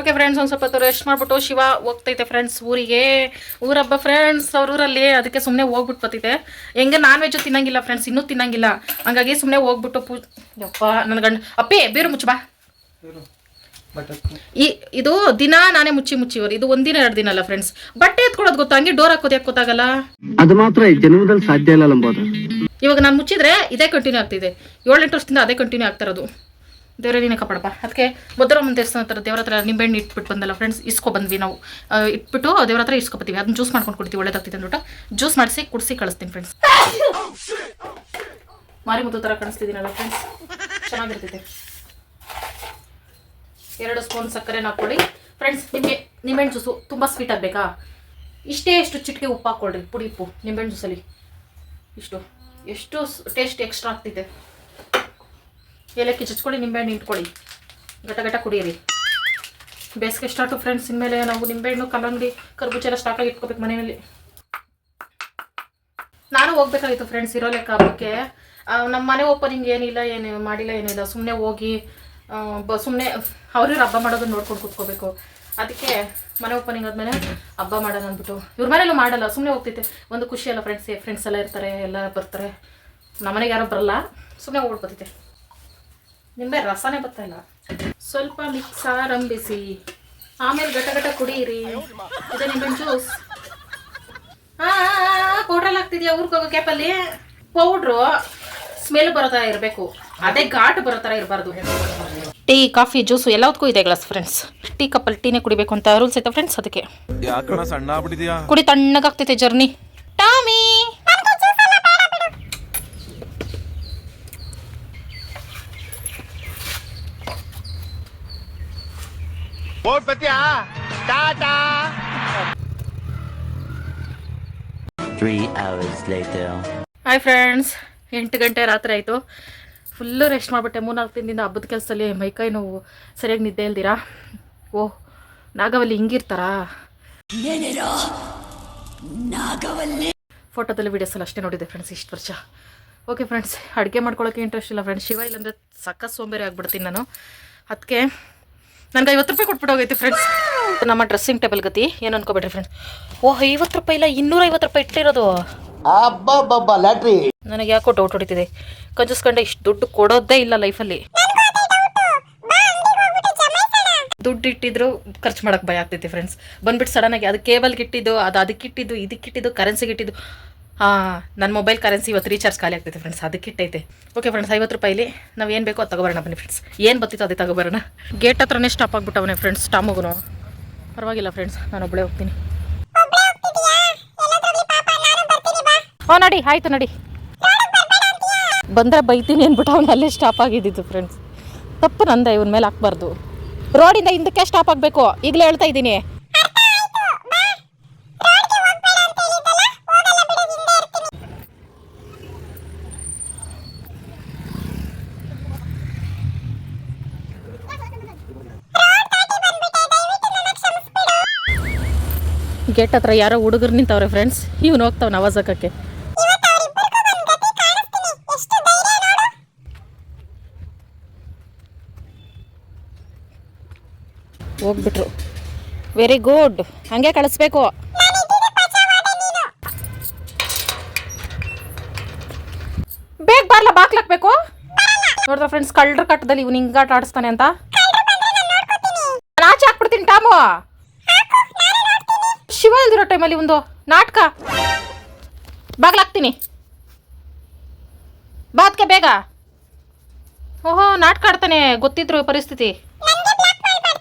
Okay friends, ಒಂದು ಸ್ವಲ್ಪ ಹೊತ್ತು ರೆಸ್ಟ್ ಮಾಡಿಬಿಟ್ಟು ಶಿವ ಹೋಗ್ತೈತೆ ಫ್ರೆಂಡ್ಸ್ ಊರಿಗೆ. ಊರಬ್ಬ ಫ್ರೆಂಡ್ಸ್ ಅವ್ರ ಊರಲ್ಲಿ, ಅದಕ್ಕೆ ಸುಮ್ಮನೆ ಹೋಗ್ಬಿಟ್ಟು ಬರ್ತೈತೆ. ಹೆಂಗೆ ನಾನ್ ವೆಜ್ಜು ತಿನ್ನಂಗಿಲ್ಲ ಫ್ರೆಂಡ್ಸ್, ಇನ್ನೂ ತಿನ್ನಂಗಿಲ್ಲ. ಹಂಗಾಗಿ ಸುಮ್ಮನೆ ಹೋಗ್ಬಿಟ್ಟು ಯಪ್ಪ ನನ್ನ ಗಂಡ ಅಪ್ಪೇ ಬೇರು ಮುಚ್ಚು ಬಾ. ಇದು ದಿನ ನಾನೇ ಮುಚ್ಚಿ ಇದು ಒಂದಿನ 2 ದಿನ ಅಲ್ಲ ಫ್ರೆಂಡ್ಸ್. ಬಟ್ಟೆ ಎತ್ಕೊಳ್ಳೋದು ಗೊತ್ತಾ, ಹಂಗೆ ಡೋರ್ ಹಾಕೋದು ಯಾಕೆ ಗೊತ್ತಾಗಲ್ಲ. ಅದು ಮಾತ್ರ ಜನ್ಮದಲ್ಲಿ ಸಾಧ್ಯ ಇಲ್ಲ ನಂಬೋದು. ಇವಾಗ ನಾನು ಮುಚ್ಚಿದ್ರೆ ಇದೇ ಕಂಟಿನ್ಯೂ ಆಗ್ತಿದೆ. 7-8 ವರ್ಷದಿಂದ ಅದೇ ಕಂಟಿನ್ಯೂ ಆಗ್ತಾ ಇರೋದು. ದೇವರೇ ನೀನೇ ಕಾಪಾಡಪ್ಪ. ಅದಕ್ಕೆ ಭದ್ರಮ್ಮನ ದೇವಸ್ಥಾನ ಹತ್ರ ದೇವ್ರ ಹತ್ರ ನಿಂಬೆಹಣ್ಣು ಇಟ್ಬಿಟ್ಟು ಬಂದಲ್ಲ ಫ್ರೆಂಡ್ಸ್, ಬಂದ್ವಿ ನಾವು. ಇಟ್ಬಿಟ್ಟು ದೇವ್ರ ಹತ್ರ ಇಸ್ಕೊಬತ್ತೀವಿ. ಅದನ್ನ ಜ್ಯೂಸ್ ಮಾಡ್ಕೊಂಡು ಕುಡಿತೀವಿ, ಒಳ್ಳೇದಾಗ್ತಿದೆ ಅಂದ್ಬಿಟ್ಟು ಜ್ಯೂಸ್ ಮಾಡಿಸಿ ಕುಡಿಸಿ ಕಳಿಸ್ತೀನಿ ಫ್ರೆಂಡ್ಸ್. ಮಾರಿಮುದ್ದು ಥರ ಕಾಣಿಸ್ತಿದ್ದೀನಲ್ಲ ಫ್ರೆಂಡ್ಸ್, ಚೆನ್ನಾಗಿರ್ತೈತೆ. 2 ಸ್ಪೂನ್ ಸಕ್ಕರೆನ ಹಾಕ್ಕೊಳ್ಳಿ ಫ್ರೆಂಡ್ಸ್. ನಿಮಗೆ ನಿಂಬೆಹಣ್ಣು ಜ್ಯೂಸು ತುಂಬ ಸ್ವೀಟ್ ಆಗಬೇಕಾ, ಎಷ್ಟು ಚಿಟಿಕೆ ಉಪ್ಪು ಹಾಕ್ಕೊಳ್ರಿ. ಪುಡಿ ಉಪ್ಪು ನಿಂಬೆಹಣ್ಣು ಜ್ಯೂಸಲ್ಲಿ ಎಷ್ಟು ಟೇಸ್ಟ್ ಎಕ್ಸ್ಟ್ರಾ ಆಗ್ತಿದೆ. ಏಲಕ್ಕಿ ಚಚ್ಕೊಳ್ಳಿ, ನಿಂಬೆಹಣ್ಣು ಇಟ್ಕೊಳ್ಳಿ, ಗಟ ಕುಡಿಯಿರಿ. ಬೇಸಿಗೆ ಸ್ಟಾರ್ಟು ಫ್ರೆಂಡ್ಸ್. ಇನ್ಮೇಲೆ ನಾವು ನಿಂಬೆಹಣ್ಣು, ಕಲ್ಲಂಗಡಿ, ಕರ್ಬೂಜ ಎಲ್ಲ ಸ್ಟಾಕಾಗಿ ಇಟ್ಕೋಬೇಕು ಮನೆಯಲ್ಲಿ. ನಾನು ಹೋಗ್ಬೇಕಾಗಿತ್ತು ಫ್ರೆಂಡ್ಸ್ ಇರೋ ಲೆಕ್ಕ ಹಬ್ಬಕ್ಕೆ. ನಮ್ಮ ಮನೆ ಓಪನಿಂಗ್ ಏನಿಲ್ಲ, ಏನು ಮಾಡಿಲ್ಲ. ಸುಮ್ಮನೆ ಹೋಗಿ ಸುಮ್ಮನೆ ಅವ್ರಿವ್ರು ಹಬ್ಬ ಮಾಡೋದನ್ನ ನೋಡ್ಕೊಂಡು ಕೂತ್ಕೋಬೇಕು. ಅದಕ್ಕೆ ಮನೆ ಓಪನಿಂಗ್ ಆದಮೇಲೆ ಹಬ್ಬ ಮಾಡೋಣ ಅಂದ್ಬಿಟ್ಟು. ಇವ್ರ ಮನೇಲೂ ಮಾಡಲ್ಲ, ಸುಮ್ಮನೆ ಹೋಗ್ತೈತೆ. ಒಂದು ಖುಷಿ ಅಲ್ಲ ಫ್ರೆಂಡ್ಸ್ ಎಲ್ಲ ಇರ್ತಾರೆ, ಎಲ್ಲ ಬರ್ತಾರೆ. ನಮ್ಮನೆಗೆ ಯಾರೋ ಬರಲ್ಲ, ಸುಮ್ಮನೆ ಹೋಗ್ಬಿಡ್ತೈತೆ. ನಿಂಬೆ ರಸನೇ ಬರ್ತಾಯಿಲ್ಲ. ಸ್ವಲ್ಪ ಮಿಕ್ಸ್ ಆರಂಭಿಸಿ ಆಮೇಲೆ ಗಟ ಕುಡಿಯಿರಿ. ಇದು ನಿಂಬೆಹಣ್ಣು ಜ್ಯೂಸ್. ಪೌಡ್ರಲ್ಲಿ ಹಾಕ್ತಿದ್ಯಾ ಊರಿಗೆ ಹೋಗೋ ಕ್ಯಾಪಲ್ಲಿ? ಪೌಡ್ರು ಸ್ಮೆಲ್ ಬರೋ ಥರ ಇರಬೇಕು, ಅದೇ ಘಾಟ್ ಬರೋ ಥರ ಇರಬಾರ್ದು. ಟೀ, ಕಾಫಿ, ಜ್ಯೂಸು ಎಲ್ಲದಕ್ಕೂ ಇದೆ ಗ್ಲಾಸ್ ಫ್ರೆಂಡ್ಸ್. ಟೀ ಕಪ್ಪಲ್ಲಿ ಟೀನೇ ಕುಡಿಬೇಕು ಅಂತ ರೂಲ್ಸ್ ಐತೆ ಫ್ರೆಂಡ್ಸ್. ಅದಕ್ಕೆ ಕುಡಿ, ತಣ್ಣಗಾಗ್ತೈತೆ ಜರ್ನಿ. ಟಾಮಿ ಹಾಯ್ ಫ್ರೆಂಡ್ಸ್, 8 ಗಂಟೆ ರಾತ್ರಿ ಆಯಿತು. ಫುಲ್ಲು ರೆಸ್ಟ್ ಮಾಡಿಬಿಟ್ಟೆ. 3-4 ದಿನದಿಂದ ಹಬ್ಬದ ಕೆಲಸದಲ್ಲಿ ಮೈಕೈ ನೋವು, ಸರಿಯಾಗಿ ನಿದ್ದೆ ಇಲ್ದಿರಾ. ಓಹ್, ನಾಗವಲ್ಲಿ ಹಿಂಗಿರ್ತಾರಾ? ಫೋಟೋದಲ್ಲಿ ವೀಡಿಯೋಸಲ್ಲಿ ಅಷ್ಟೇ ನೋಡಿದೆ ಫ್ರೆಂಡ್ಸ್ ಇಷ್ಟು ವರ್ಷ. ಓಕೆ ಫ್ರೆಂಡ್ಸ್, ಅಡುಗೆ ಮಾಡ್ಕೊಳ್ಳೋಕ್ಕೆ ಇಂಟ್ರೆಸ್ಟ್ ಇಲ್ಲ ಫ್ರೆಂಡ್ಸ್. ಶಿವ ಇಲ್ಲಾಂದರೆ ಸಕ್ಕ ಸೋಂಬೇರಿ ಆಗ್ಬಿಡ್ತೀನಿ ನಾನು. ಅದಕ್ಕೆ ನನಗೆ 50 ರೂಪಾಯಿ ಕೊಟ್ಬಿಟ್ಟು ಹೋಗೈತಿ ಫ್ರೆಂಡ್ಸ್. ನಮ್ಮ ಡ್ರೆಸ್ಸಿಂಗ್ ಟೇಬಲ್ ಗತಿ ಏನು ಅನ್ಕೋಬೇಡ್ರಿ ಫ್ರೆಂಡ್ಸ್. ಓಹ್, 50 ರೂಪಾಯಿ ಇಲ್ಲ, 250 ರೂಪಾಯಿ ಇಟ್ಟಿರೋದು. ನನಗೆ ಯಾಕೋ ಡೌಟ್ ಹೊಡಿತಿದೆ. ಕಂಜಸ್ಕೊಂಡೆ ಇಷ್ಟು ದುಡ್ಡು ಕೊಡೋದೇ ಇಲ್ಲ ಲೈಫಲ್ಲಿ. ದುಡ್ಡು ಇಟ್ಟಿದ್ರು ಖರ್ಚು ಮಾಡೋಕೆ ಭಯ ಆಗ್ತೈತಿ ಫ್ರೆಂಡ್ಸ್. ಬಂದ್ಬಿಟ್ಟು ಸಡನ್ನಾಗಿ ಅದು ಕೇಬಲ್ಗೆ ಇಟ್ಟಿದ್ದು, ಅದಕ್ಕಿಟ್ಟಿದ್ದು, ಇದಕ್ಕಿಟ್ಟಿದ್ದು, ಕರೆನ್ಸಿಗೆ ಇಟ್ಟಿದ್ದು. ನನ್ನ ಮೊಬೈಲ್ ಕರೆನ್ಸಿ ಇವತ್ತು ರೀಚಾರ್ಜ್ ಖಾಲಿ ಆಗ್ತೈತೆ ಫ್ರೆಂಡ್ಸ್, ಅದಕ್ಕಿಟ್ಟೈತೆ. ಓಕೆ ಫ್ರೆಂಡ್ಸ್, 50 ರೂಪಾಯಿಲಿ ನಾವು ಏನು ಬೇಕೋ ಅದು ತಗೋಬರೋಣ ಬನ್ನಿ ಫ್ರೆಂಡ್ಸ್. ಏನು ಬರ್ತಿತ್ತು ಅದೇ ತಗೋಬರೋಣ. ಗೇಟ್ ಹತ್ರನೇ ಸ್ಟಾಪ್ ಆಗಿಬಿಟ್ಟವನೇ ಫ್ರೆಂಡ್ಸ್. ಟಾಮಗುನು ಪರವಾಗಿಲ್ಲ ಫ್ರೆಂಡ್ಸ್, ನಾನು ಒಬ್ಬಳೇ ಹೋಗ್ತೀನಿ. ನಡಿ, ಆಯ್ತು ನಡಿ. ಬಂದರೆ ಬೈತೀನಿ ಅಂದ್ಬಿಟ್ಟು ಅವ್ನು ಅಲ್ಲೇ ಸ್ಟಾಪ್ ಆಗಿದ್ದಿದ್ದು ಫ್ರೆಂಡ್ಸ್. ತಪ್ಪು ನಂದೆ, ಇವನ ಮೇಲೆ ಹಾಕ್ಬಾರ್ದು. ರೋಡಿಂದ ಹಿಂದಕ್ಕೆ ಸ್ಟಾಪ್ ಆಗಬೇಕು, ಈಗಲೇ ಹೇಳ್ತಾ ಇದ್ದೀನಿ. ಗೇಟ್ ಹತ್ರ ಯಾರೋ ಹುಡುಗರು ನಿಂತವ್ರೆ ಫ್ರೆಂಡ್ಸ್. ಇವನು ಹೋಗ್ತಾವನ ಆವಾಜ್ ಹಾಕಕ್ಕೆ. ಹೋಗ್ಬಿಟ್ರು, ವೆರಿ ಗುಡ್. ಹಂಗೆ ಕಳಿಸ್ಬೇಕು. ಬೇಗ ಬರ್ಲ, ಬಾಕ್ಲಾಕ್ಬೇಕು. ನೋಡ್ದ ಫ್ರೆಂಡ್ಸ್, ಕಳ್ಳರ ಕಟ್ಟದಲ್ಲಿ ಇವ್ನು ಹಿಂಗಾಟ ಆಡಿಸ್ತಾನೆ ಅಂತ. ನಾನು ಆಚೆ ಹಾಕ್ಬಿಡ್ತೀನಿ ಟಾಮು. ಶಿವ ಇಲ್ದಿರೋ ಟೈಮಲ್ಲಿ ಒಂದು ನಾಟಕ. ಬಾಗ್ಲಾಕ್ತೀನಿ, ಬಾತ್ಕೆ ಬೇಗ. ಓಹೋ, ನಾಟಕ ಆಡ್ತಾನೆ, ಗೊತ್ತಿದ್ರು ಪರಿಸ್ಥಿತಿ.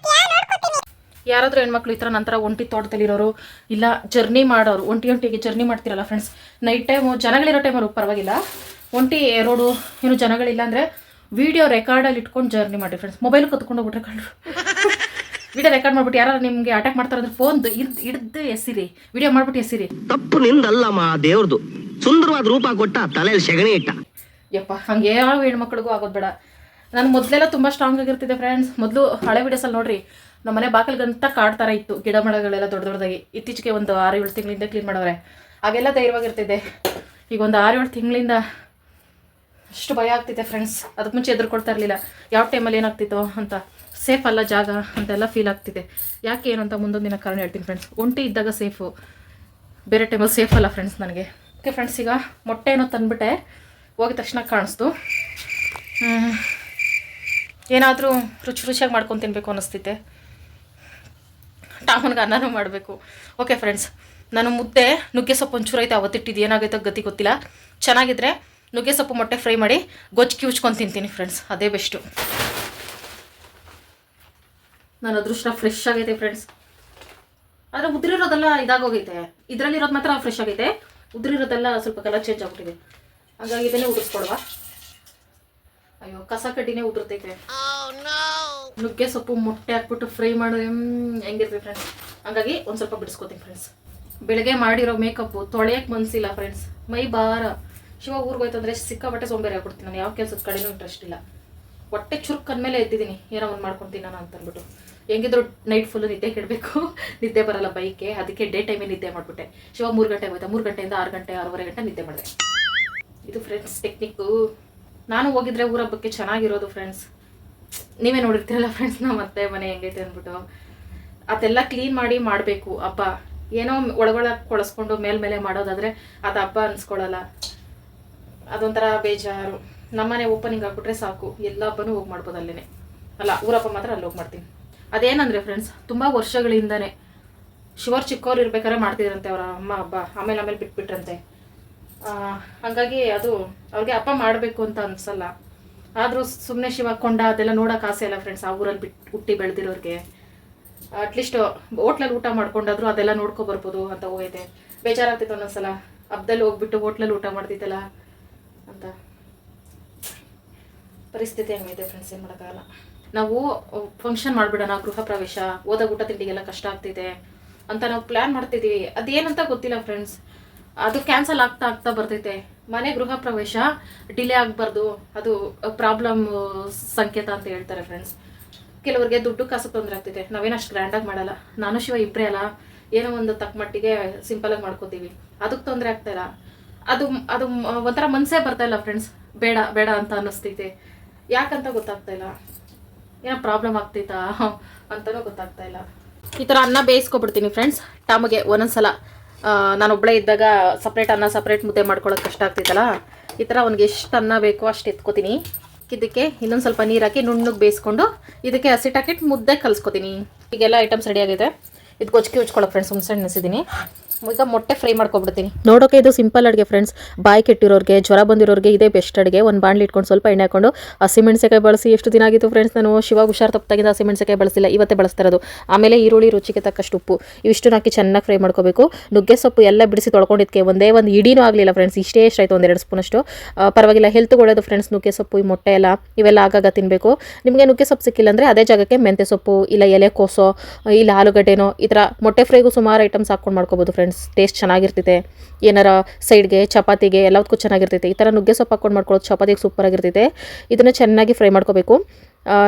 ಯಾರಾದರೂ ಹೆಣ್ಮಕ್ಳು ಈ ಥರ ನಂತರ ಒಂಟಿ ತೋಟದಲ್ಲಿರೋರು, ಇಲ್ಲ ಜರ್ನಿ ಮಾಡೋರು, ಒಂಟಿಗೆ ಜರ್ನಿ ಮಾಡ್ತಿರಲ್ಲ ಫ್ರೆಂಡ್ಸ್. ನೈಟ್ ಟೈಮು ಜನಗಳಿರೋ ಟೈಮಲ್ಲಿ ಪರವಾಗಿಲ್ಲ. ಒಂಟಿ ರೋಡು ಏನು ಜನಗಳಿಲ್ಲ ಅಂದರೆ ವೀಡಿಯೋ ರೆಕಾರ್ಡಲ್ಲಿ ಇಟ್ಕೊಂಡು ಜರ್ನಿ ಮಾಡಿ ಫ್ರೆಂಡ್ಸ್. ಮೊಬೈಲ್ ಕತ್ಕೊಂಡು ಹೋಗ್ಬಿಟ್ರೆ ಕಳ್ರು ವಿಡಿಯೋ ರೆಕಾರ್ಡ್ ಮಾಡ್ಬಿಟ್ಟು ಯಾರು ನಿಮಗೆ ಅಟ್ಯಾಕ್ ಮಾಡ್ತಾರೆ ಅಂದ್ರೆ ಫೋನ್ ಹಿಡ್ದು ಎಸಿರಿ, ವಿಡಿಯೋ ಮಾಡ್ಬಿಟ್ಟು ಎಸಿರಿ. ತಪ್ಪು ನಿಂದಲ್ಲಮ್ಮ, ದೇವ್ರದು. ಸುಂದರವಾದ ರೂಪ ಕೊಟ್ಟ, ತಲೆಯಲ್ಲಿ ಸೆಗಣಿ ಇಟ್ಟ. ಯಪ್ಪ, ಹಂಗೆ ಯಾವ ಹೆಣ್ಮಕ್ಳಿಗೂ ಆಗೋದು ಬೇಡ. ನಾನು ಮೊದಲೆಲ್ಲ ತುಂಬ ಸ್ಟ್ರಾಂಗ್ ಆಗಿರ್ತಿದ್ದೆ ಫ್ರೆಂಡ್ಸ್. ಮೊದಲು ಹಳೆ ವಿಡಿಯೋಸಲ್ಲಿ ನೋಡ್ರಿ, ನಮ್ಮ ಮನೆ ಬಾಗಿಲ್ಗಂತ ಕಾಡ್ತಾರ ಇತ್ತು ಗಿಡ ಮರಗಳೆಲ್ಲ ದೊಡ್ಡದಾಗಿ. ಇತ್ತೀಚೆಗೆ ಒಂದು 6-7 ತಿಂಗಳಿಂದ ಕ್ಲೀನ್ ಮಾಡವ್ರೆ. ಆಗೆಲ್ಲ ಧೈರ್ಯವಾಗಿರ್ತಿದ್ದೆ. ಈಗ ಒಂದು 6-7 ತಿಂಗಳಿಂದ ಅಷ್ಟು ಭಯ ಆಗ್ತಿದೆ ಫ್ರೆಂಡ್ಸ್. ಅದಕ್ಕೆ ಮುಂಚೆ ಎದುರ್ಕೊಳ್ತಾ ಇರಲಿಲ್ಲ ಯಾವ ಟೈಮಲ್ಲಿ ಏನಾಗ್ತಿತ್ತೋ ಅಂತ. ಸೇಫ್ ಅಲ್ಲ ಜಾಗ ಅಂತೆಲ್ಲ ಫೀಲ್ ಆಗ್ತಿದೆ. ಯಾಕೆ ಏನು ಅಂತ ಮುಂದೊಂದು ದಿನ ಕಾರಣ ಹೇಳ್ತೀನಿ ಫ್ರೆಂಡ್ಸ್. ಒಂಟಿ ಇದ್ದಾಗ ಸೇಫು, ಬೇರೆ ಟೈಮಲ್ಲಿ ಸೇಫ್ ಅಲ್ಲ ಫ್ರೆಂಡ್ಸ್ ನನಗೆ. ಓಕೆ ಫ್ರೆಂಡ್ಸ್, ಈಗ ಮೊಟ್ಟೆ ಏನೋ ತಂದುಬಿಟ್ಟೆ, ಹೋಗಿದ ತಕ್ಷಣ ಕಾಣಿಸ್ತು. ಏನಾದರೂ ರುಚಿಯಾಗಿ ಮಾಡ್ಕೊಂಡು ತಿನ್ನಬೇಕು ಅನ್ನಿಸ್ತೈತೆ. ಟಾಮನ್ಗೆ ಅನ್ನನೂ ಮಾಡಬೇಕು. ಓಕೆ ಫ್ರೆಂಡ್ಸ್, ನಾನು ಮುದ್ದೆ ನುಗ್ಗೆ ಸೊಪ್ಪು ಒಂಚೂರು ಐತೆ ಅವತ್ತಿಟ್ಟಿದ್ದು, ಏನಾಗೈತೆ ಗತಿ ಗೊತ್ತಿಲ್ಲ. ಚೆನ್ನಾಗಿದ್ರೆ ನುಗ್ಗೆ ಸೊಪ್ಪು ಮೊಟ್ಟೆ ಫ್ರೈ ಮಾಡಿ ಗೊಜ್ಜಿ ಕಿವುಚ್ಕೊಂಡು ತಿಂತೀನಿ ಫ್ರೆಂಡ್ಸ್, ಅದೇ ಬೆಸ್ಟು. ನಾನು ಅದೃಷ್ಟ ಫ್ರೆಶ್ ಆಗೈತೆ ಫ್ರೆಂಡ್ಸ್. ಆದರೆ ಉದುರಿರೋದೆಲ್ಲ ಇದಾಗೋಗೈತೆ, ಇದರಲ್ಲಿರೋದು ಮಾತ್ರ ಫ್ರೆಶ್ ಆಗೈತೆ, ಉದುರಿರೋದೆಲ್ಲ ಸ್ವಲ್ಪ ಕಲರ್ ಚೇಂಜ್ ಆಗ್ಬಿಟ್ಟಿದೆ. ಹಾಗಾಗಿ ಇದನ್ನೇ ಉದುರಿಸ್ಕೊಡುವ. ಅಯ್ಯೋ, ಕಸ ಕಡ್ಡಿನೇ ಉದುರ್ತೈತೆ. ನುಗ್ಗೆ ಸೊಪ್ಪು ಮೊಟ್ಟೆ ಹಾಕ್ಬಿಟ್ಟು ಫ್ರೈ ಮಾಡಿ ಹೆಂಗಿರ್ತೀವಿ ಫ್ರೆಂಡ್ಸ್. ಹಾಗಾಗಿ ಒಂದು ಸ್ವಲ್ಪ ಬಿಡಿಸ್ಕೊತೀನಿ ಫ್ರೆಂಡ್ಸ್. ಬೆಳಗ್ಗೆ ಮಾಡಿರೋ ಮೇಕಪ್ಪು ತೊಳೆಯಕ್ಕೆ ಮನಸ್ಸಿಲ್ಲ ಫ್ರೆಂಡ್ಸ್, ಮೈ ಭಾರ. ಶಿವ ಊರಿಗೆ ಹೋಯ್ತಂದ್ರೆ ಸಿಕ್ಕಾಬಟ್ಟೆ ಸೋಂಬೇರಿ ಆಗ್ಬಿಡ್ತೀನಿ. ನಾನು ಯಾವ ಕೆಲಸದ ಕಡೆನೂ ಇಂಟ್ರೆಸ್ಟ್ ಇಲ್ಲ. ಹೊಟ್ಟೆ ಚುರುಕ್ ಅಂದಮೇಲೆ ಎದ್ದಿದ್ದೀನಿ, ಏನೋ ಒಂದು ಮಾಡ್ಕೊತೀನಿ ನಾನು ಅಂತಂದ್ಬಿಟ್ಟು. ಹೆಂಗಿದ್ರು ನೈಟ್ ಫುಲ್ಲು ನಿದ್ದೆ ಕೆಡಬೇಕು, ನಿದ್ದೆ ಬರಲ್ಲ ಬೈಕೆ, ಅದಕ್ಕೆ ಡೇ ಟೈಮೇ ನಿದ್ದೆ ಮಾಡಿಬಿಟ್ಟೆ. ಶಿವ 3 ಗಂಟೆಗೆ ಹೋಯ್ತಾ, 3 ಗಂಟೆಯಿಂದ 6 ಗಂಟೆ 6:30 ಗಂಟೆ ನಿದ್ದೆ ಮಾಡಿದೆ. ಇದು ಫ್ರೆಂಡ್ಸ್ ಟೆಕ್ನಿಕ್ಕು. ನಾನು ಹೋಗಿದ್ರೆ ಊರ ಹಬ್ಬಕ್ಕೆ ಚೆನ್ನಾಗಿರೋದು ಫ್ರೆಂಡ್ಸ್. ನೀವೇ ನೋಡಿರ್ತೀರಲ್ಲ ಫ್ರೆಂಡ್ಸ್, ನಮ್ಮ ಅತ್ತೆ ಮನೆ ಹೆಂಗೈತೆ ಅಂದ್ಬಿಟ್ಟು. ಅದೆಲ್ಲ ಕ್ಲೀನ್ ಮಾಡಿ ಮಾಡಬೇಕು ಹಬ್ಬ. ಏನೋ ಒಳಗೊಳಗೆ ಕೊಳಸ್ಕೊಂಡು ಮೇಲ್ಮೇಲೆ ಮಾಡೋದಾದರೆ ಅದು ಹಬ್ಬ ಅನ್ಸ್ಕೊಳ್ಳಲ್ಲ, ಅದೊಂಥರ ಬೇಜಾರು. ನಮ್ಮನೆ ಓಪನಿಂಗ್ ಆಗಿಬಿಟ್ರೆ ಸಾಕು, ಎಲ್ಲ ಹಬ್ಬನೂ ಹೋಗಿ ಮಾಡ್ಬೋದು ಅಲ್ಲೇ. ಅಲ್ಲ, ಊರಪ್ಪ ಮಾತ್ರ ಅಲ್ಲಿ ಹೋಗಿ ಮಾಡ್ತೀನಿ. ಅದೇನಂದರೆ ಫ್ರೆಂಡ್ಸ್, ತುಂಬ ವರ್ಷಗಳಿಂದನೇ ಶಿವರ್ ಚಿಕ್ಕವ್ರು ಇರ್ಬೇಕಾದ್ರೆ ಮಾಡ್ತಿದ್ರಂತೆ ಅವರ ಅಮ್ಮ ಹಬ್ಬ, ಆಮೇಲೆ ಬಿಟ್ಬಿಟ್ರಂತೆ. ಹಾಗಾಗಿ ಅದು ಅವ್ರಿಗೆ ಹಬ್ಬ ಮಾಡಬೇಕು ಅಂತ ಅನಿಸಲ್ಲ. ಆದರೂ ಸುಮ್ಮನೆ ಶಿವ ಕೊಂಡ ಅದೆಲ್ಲ ನೋಡೋಕೆ ಆಸೆ ಅಲ್ಲ ಫ್ರೆಂಡ್ಸ್. ಆ ಊರಲ್ಲಿ ಹುಟ್ಟಿ ಬೆಳೆದಿರೋರಿಗೆ ಅಟ್ಲೀಸ್ಟ್ ಹೋಟ್ಲಲ್ಲಿ ಊಟ ಮಾಡ್ಕೊಂಡಾದ್ರು ಅದೆಲ್ಲ ನೋಡ್ಕೊಬರ್ಬೋದು ಅಂತ ಹೋಗೈತೆ. ಬೇಜಾರಾಗ್ತಿತ್ತು ಒಂದೊಂದ್ಸಲ, ಹಬ್ಬದಲ್ಲಿ ಹೋಗ್ಬಿಟ್ಟು ಹೋಟ್ಲಲ್ಲಿ ಊಟ ಮಾಡ್ತಿದ್ದಲ್ಲ ಅಂತ. ಪರಿಸ್ಥಿತಿ ಹಂಗಿದೆ ಫ್ರೆಂಡ್ಸ್, ಏನು ಮಾಡೋಕ್ಕಾಗಲ್ಲ. ನಾವು ಫಂಕ್ಷನ್ ಮಾಡಿಬಿಡೋಣ, ಗೃಹ ಪ್ರವೇಶ, ಹೋದಾಗ ಊಟ ತಿಂಡಿಗೆಲ್ಲ ಕಷ್ಟ ಆಗ್ತಿದೆ ಅಂತ ನಾವು ಪ್ಲ್ಯಾನ್ ಮಾಡ್ತಿದ್ದೀವಿ. ಅದೇನಂತ ಗೊತ್ತಿಲ್ಲ ಫ್ರೆಂಡ್ಸ್, ಅದು ಕ್ಯಾನ್ಸಲ್ ಆಗ್ತಾ ಬರ್ತೈತೆ. ಮನೆ ಗೃಹ ಪ್ರವೇಶ ಡಿಲೇ ಆಗಬಾರ್ದು, ಅದು ಪ್ರಾಬ್ಲಮ್ ಸಂಕೇತ ಅಂತ ಹೇಳ್ತಾರೆ ಫ್ರೆಂಡ್ಸ್. ಕೆಲವರಿಗೆ ದುಡ್ಡು ಕಾಸು ತೊಂದರೆ ಆಗ್ತಿದೆ. ನಾವೇನು ಅಷ್ಟು ಗ್ರ್ಯಾಂಡಾಗಿ ಮಾಡಲ್ಲ, ನಾನು ಶಿವ ಇಬ್ಬರೇ ಅಲ್ಲ, ಏನೋ ಒಂದು ತಕ್ಕ ಮಟ್ಟಿಗೆ ಸಿಂಪಲಾಗಿ ಮಾಡ್ಕೋತೀವಿ. ಅದಕ್ಕೆ ತೊಂದರೆ ಆಗ್ತಾಯಿಲ್ಲ. ಅದು ಅದು ಒಂಥರ ಮನಸ್ಸೇ ಬರ್ತಾಯಿಲ್ಲ ಫ್ರೆಂಡ್ಸ್, ಬೇಡ ಬೇಡ ಅಂತ ಅನ್ನಿಸ್ತೈತೆ. ಯಾಕಂತ ಗೊತ್ತಾಗ್ತಾಯಿಲ್ಲ, ಏನೋ ಪ್ರಾಬ್ಲಮ್ ಆಗ್ತೈತಾ ಅಂತಲೂ ಗೊತ್ತಾಗ್ತಾಯಿಲ್ಲ. ಈ ಥರ ಅನ್ನ ಬೇಯಿಸ್ಕೊಬಿಡ್ತೀನಿ ಫ್ರೆಂಡ್ಸ್. ಟೈಮಿಗೆ ಒಂದೊಂದ್ಸಲ ನಾನೊಬ್ಬಳೇ ಇದ್ದಾಗ ಸಪ್ರೇಟ್ ಅನ್ನ ಸಪ್ರೇಟ್ ಮುದ್ದೆ ಮಾಡ್ಕೊಳ್ಳೋಕೆ ಕಷ್ಟ ಆಗ್ತೈತಲ್ಲ, ಈ ಥರ ಅವ್ನಿಗೆ ಎಷ್ಟು ಅನ್ನ ಬೇಕೋ ಅಷ್ಟು ಎತ್ಕೋತೀನಿ. ಇದಕ್ಕೆ ಇನ್ನೊಂದು ಸ್ವಲ್ಪ ನೀರು ಹಾಕಿ ನುಣ್ಣಗೆ ಬೇಯಿಸ್ಕೊಂಡು ಇದಕ್ಕೆ ಹಸಿಟ್ಟು ಹಾಕಿಟ್ಟು ಮುದ್ದೆ ಕಲಿಸ್ಕೊತೀನಿ. ಈಗೆಲ್ಲ ಐಟಮ್ಸ್ ರೆಡಿ ಆಗಿದೆ. ಇದು ಗೊಜ್ಜಿಗೆ ಉಚ್ಕೊಳ್ಳೋ ಫ್ರೆಂಡ್ಸ್, ಹುಣಸೆ ನೆನೆಸಿದ್ದೀನಿ. ಈಗ ಮೊಟ್ಟೆ ಫ್ರೈ ಮಾಡ್ಕೊಬಿಡ್ತೀನಿ. ನೋಡೋಕೆ ಇದು ಸಿಂಪಲ್ ಅಡುಗೆ ಫ್ರೆಂಡ್ಸ್. ಬಾಯಿ ಕೆಟ್ಟಿರೋರಿಗೆ, ಜ್ವರ ಬಂದಿರೋರಿಗೆ ಇದೇ ಬೆಸ್ಟ್ ಅಡುಗೆ. ಒಂದು ಬಾಣಲಿ ಇಟ್ಕೊಂಡು ಸ್ವಲ್ಪ ಎಣ್ಣೆ ಹಾಕೊಂಡು ಹಸಿಮೆಣಸಿಕಾಯಿ ಬಳಸಿ ಎಷ್ಟು ದಿನ ಆಗಿತ್ತು ಫ್ರೆಂಡ್ಸ್. ನಾನು ಶಿವಾಗ ಹುಷಾರು ತಪ್ಪಾಗಿದ್ದ ಹಸಿಮೆಣಸಿಕಾಯಿ ಬಳಸಿಲ್ಲ, ಇವತ್ತೇ ಬಳಸ್ತಾ ಇರೋದು. ಆಮೇಲೆ ಈರುಳ್ಳಿ, ರುಚಿಗೆ ತಕ್ಕಷ್ಟು ಉಪ್ಪು, ಇವಿಷ್ಟು ಹಾಕಿ ಚೆನ್ನಾಗಿ ಫ್ರೈ ಮಾಡ್ಕೋಬೇಕು. ನುಗ್ಗೆ ಸೊಪ್ಪು ಎಲ್ಲ ಬಿಡಿಸಿ ತೊಳ್ಕೊಂಡಿದ್ದಕ್ಕೆ ಒಂದೇ ಒಂದು ಇಡೀನೂ ಆಗಲಿಲ್ಲ ಫ್ರೆಂಡ್ಸ್. ಇಷ್ಟೇ ಎಷ್ಟಾಯಿತು, 1-2 ಸ್ಪೂನಷ್ಟು. ಪರವಾಗಿಲ್ಲ, ಹೆಲ್ತ್ಗೆ ಒಳ್ಳೆಯದು ಫ್ರೆಂಡ್ಸ್ ನುಗ್ಗೆ ಸೊಪ್ಪು, ಈ ಮೊಟ್ಟೆ ಎಲ್ಲ ಇವೆಲ್ಲ ಆಗಾಗ ತಿನ್ನಬೇಕು. ನಿಮಗೆ ನುಗ್ಗೆ ಸೊಪ್ಪು ಸಿಕ್ಕಿಲ್ಲ ಅಂದರೆ ಅದೇ ಜಾಗಕ್ಕೆ ಮೆಂತ್ಯ ಸೊಪ್ಪು, ಇಲ್ಲ ಎಲೆಕೋಸೋ, ಇಲ್ಲ ಆಲೂಗಡ್ಡೆನೋ, ಈ ಥರ ಮೊಟ್ಟೆ ಫ್ರೈಗೂ ಸುಮಾರು ಐಟಮ್ಸ್ ಹಾಕ್ಕೊಂಡು ಮಾಡ್ಕೋಬೋದು ಫ್ರೆಂಡ್ಸ್. ಟೇಸ್ಟ್ ಚೆನ್ನಾಗಿರ್ತೈತೆ. ಏನಾರ ಸೈಡ್ಗೆ ಚಪಾತಿಗೆ ಎಲ್ಲದಕ್ಕೂ ಚೆನ್ನಾಗಿರ್ತೈತೆ. ಈ ಥರ ನುಗ್ಗೆ ಸೊಪ್ಪು ಹಾಕ್ಕೊಂಡು ಮಾಡ್ಕೊಳ್ಳೋದು ಚಪಾತಿಗೆ ಸೂಪರ್ ಆಗಿರ್ತೈತೆ. ಇದನ್ನು ಚೆನ್ನಾಗಿ ಫ್ರೈ ಮಾಡ್ಕೋಬೇಕು.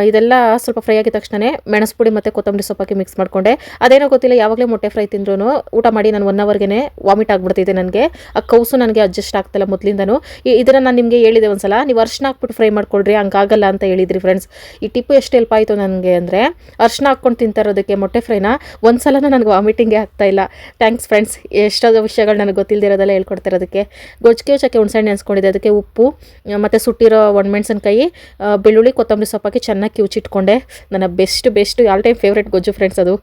ಇದೆಲ್ಲ ಸ್ವಲ್ಪ ಫ್ರೈ ಆಗಿದ ತಕ್ಷಣ ಮೆಣಸು ಪುಡಿ ಮತ್ತು ಕೊತ್ತಂಬರಿ ಸೊಪ್ಪು ಹಾಕಿ ಮಿಕ್ಸ್ ಮಾಡಿಕೊಂಡೆ. ಅದೇನೋ ಗೊತ್ತಿಲ್ಲ, ಯಾವಾಗಲೇ ಮೊಟ್ಟೆ ಫ್ರೈ ತಿಂದ್ರೂ ಊಟ ಮಾಡಿ ನಾನು 1 ಅವರ್ಗೆ ವಾಮಿಟ್ ಆಗಿಬಿಡ್ತಿದೆ ನನಗೆ. ಆ ಕೌಸು ನನಗೆ ಅಡ್ಜಸ್ಟ್ ಆಗ್ತಿಲ್ಲ ಮೊದಲಿಂದನೂ. ಇದನ್ನು ನಾನು ನಿಮಗೆ ಹೇಳಿದೆ ಒಂದ್ಸಲ, ನೀವು ಅರ್ಶಿನ ಹಾಕ್ಬಿಟ್ಟು ಫ್ರೈ ಮಾಡ್ಕೊಳ್ರಿ, ಹಂಗಾಗಲ್ಲ ಅಂತ ಹೇಳಿದ್ರಿ ಫ್ರೆಂಡ್ಸ್. ಈ ಟಿಪ್ಪು ಎಷ್ಟು ಹೆಲ್ಪ್ ಆಯಿತು ನನಗೆ ಅಂದರೆ, ಅರ್ಶಿನ ಹಾಕ್ಕೊಂಡು ತಿಂತಾ ಇರೋದಕ್ಕೆ ಮೊಟ್ಟೆ ಫ್ರೈನ ಒಂದ್ಸಲನೂ ನನಗೆ ವಾಮಿಟಿಂಗೇ ಆಗ್ತಾಯಿಲ್ಲ. ಥ್ಯಾಂಕ್ಸ್ ಫ್ರೆಂಡ್ಸ್, ಎಷ್ಟೋ ವಿಷಯಗಳು ನನಗೆ ಗೊತ್ತಿಲ್ಲದಿರೋದೆಲ್ಲ ಹೇಳ್ಕೊಡ್ತಿರೋದಕ್ಕೆ. ಗೊಜ್ಜಿಗೆ ಚಾಕೆ ಹುಣಸೆಹಣ್ಣು ನೆನೆಸ್ಕೊಂಡಿದ್ದೆ, ಅದಕ್ಕೆ ಉಪ್ಪು ಮತ್ತು ಸುಟ್ಟಿರೋ ಒಣಮೆಣಸಿನ್ಕಾಯಿ, ಬೆಳ್ಳುಳ್ಳಿ, ಕೊತ್ತಂಬರಿ ಸೊಪ್ಪು ಹಾಕಿ ಚೆನ್ನಾಗಿ ಕಿವುಚಿಟ್ಕೊಂಡೆ. ನನ್ನ ಬೆಸ್ಟ್ ಆಲ್ ಟೈಮ್ ಫೇವ್ರೇಟ್ ಗೊಜ್ಜು ಫ್ರೆಂಡ್ಸ್ ಅದು.